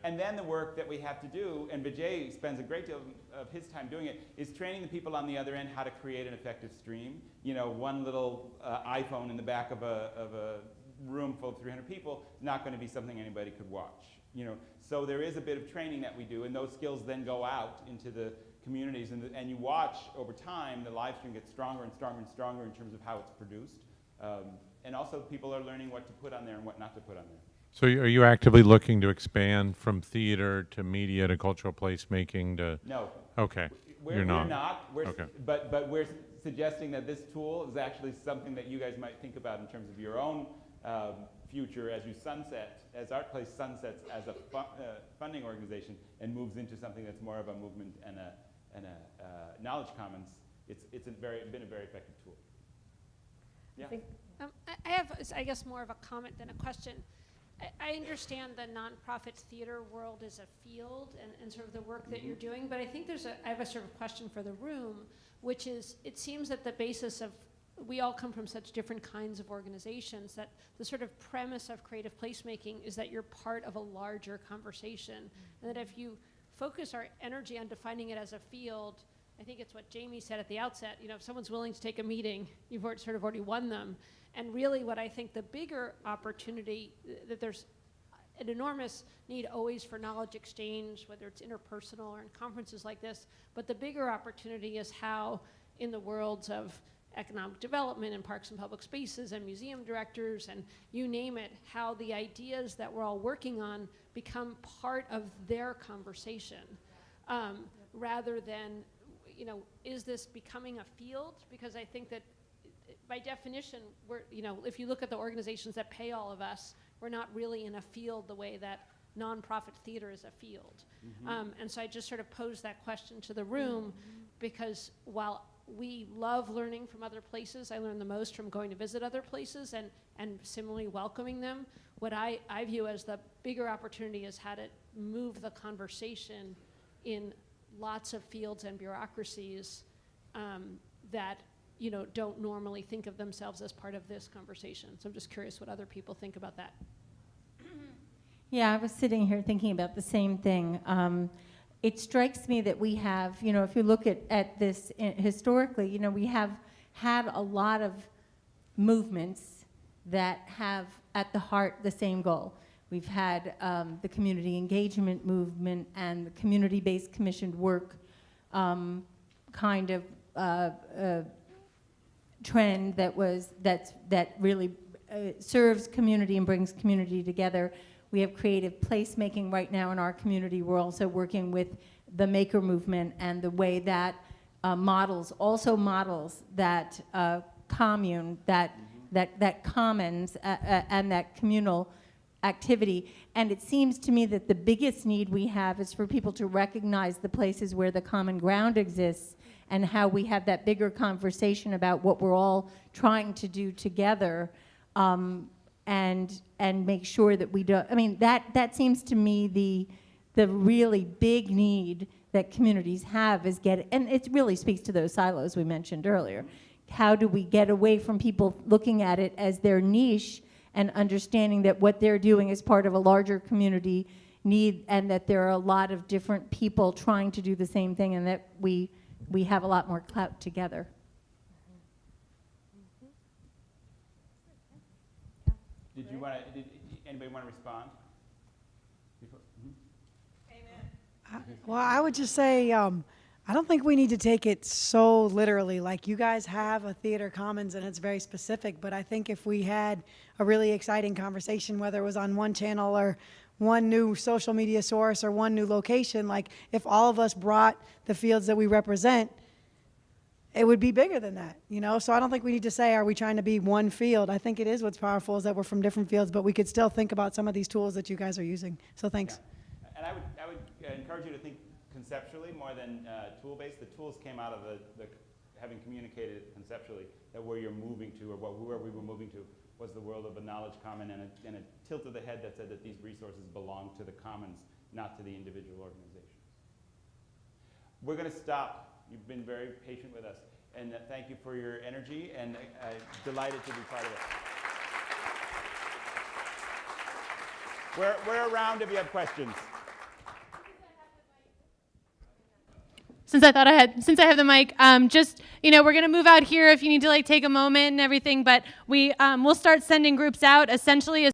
And then the work that we have to do, and Vijay spends a great deal of his time doing it, is training the people on the other end how to create an effective stream. You know, one little iPhone in the back of a room full of 300 people is not going to be something anybody could watch. You know, so there is a bit of training that we do, and those skills then go out into the communities, and you watch over time the live stream get stronger and stronger and stronger in terms of how it's produced. And also people are learning what to put on there and what not to put on there. So are you actively looking to expand from theater to media to cultural placemaking to? No. Okay. We're not. Okay. But we're suggesting that this tool is actually something that you guys might think about in terms of your own future as you sunset, as ArtPlace sunsets as a funding organization and moves into something that's more of a movement and a knowledge commons. It's been a very effective tool. Yeah. I have, I guess, more of a comment than a question. I understand the nonprofit theater world is a field and sort of the work that you're doing, but I think I have a sort of question for the room, which is, it seems that the basis of, we all come from such different kinds of organizations, that the sort of premise of creative placemaking is that you're part of a larger conversation, and that if you focus our energy on defining it as a field, I think it's what Jamie said at the outset, you know, if someone's willing to take a meeting, you've sort of already won them. And really what I think the bigger opportunity, that there's an enormous need always for knowledge exchange, whether it's interpersonal or in conferences like this, but the bigger opportunity is how in the worlds of economic development and parks and public spaces and museum directors and you name it, how the ideas that we're all working on become part of their conversation, rather than, you know, is this becoming a field? Because I think that by definition, we're, you know, if you look at the organizations that pay all of us, we're not really in a field the way that nonprofit theater is a field. Mm-hmm. And so I just sort of posed that question to the room, because while we love learning from other places, I learn the most from going to visit other places and similarly welcoming them. What I view as the bigger opportunity is how to move the conversation in lots of fields and bureaucracies that, you know, don't normally think of themselves as part of this conversation. So I'm just curious what other people think about that. Yeah, I was sitting here thinking about the same thing. it strikes me that we have, you know, if you look at this historically, you know, we have had a lot of movements that have at the heart the same goal. We've had the community engagement movement and the community-based commissioned work kind of trend that really serves community and brings community together. We have creative placemaking right now in our community. We're also working with the maker movement and the way that models that commune, that commons and that communal activity. And it seems to me that the biggest need we have is for people to recognize the places where the common ground exists and how we have that bigger conversation about what we're all trying to do together, and make sure that we don't, I mean, that seems to me the really big need that communities have is and it really speaks to those silos we mentioned earlier. How do we get away from people looking at it as their niche and understanding that what they're doing is part of a larger community need, and that there are a lot of different people trying to do the same thing, and that we have a lot more clout together. Did anybody want to respond? Well, I would just say, I don't think we need to take it so literally. Like, you guys have a theater commons and it's very specific, but I think if we had a really exciting conversation, whether it was on one channel or one new social media source or one new location, like if all of us brought the fields that we represent, it would be bigger than that, you know? So I don't think we need to say, are we trying to be one field? I think it is what's powerful is that we're from different fields, but we could still think about some of these tools that you guys are using. So thanks. Yeah. And I would encourage you to think conceptually more than tool-based. The tools came out of the having communicated conceptually that where you're moving to, or where we were moving to, was the world of a knowledge common, and a tilt of the head that said that these resources belong to the commons, not to the individual organizations. We're going to stop. You've been very patient with us, and thank you for your energy, and delighted to be part of it. We're around if you have questions. Since I have the mic, just, you know, we're going to move out here if you need to like take a moment and everything, but we'll start sending groups out essentially as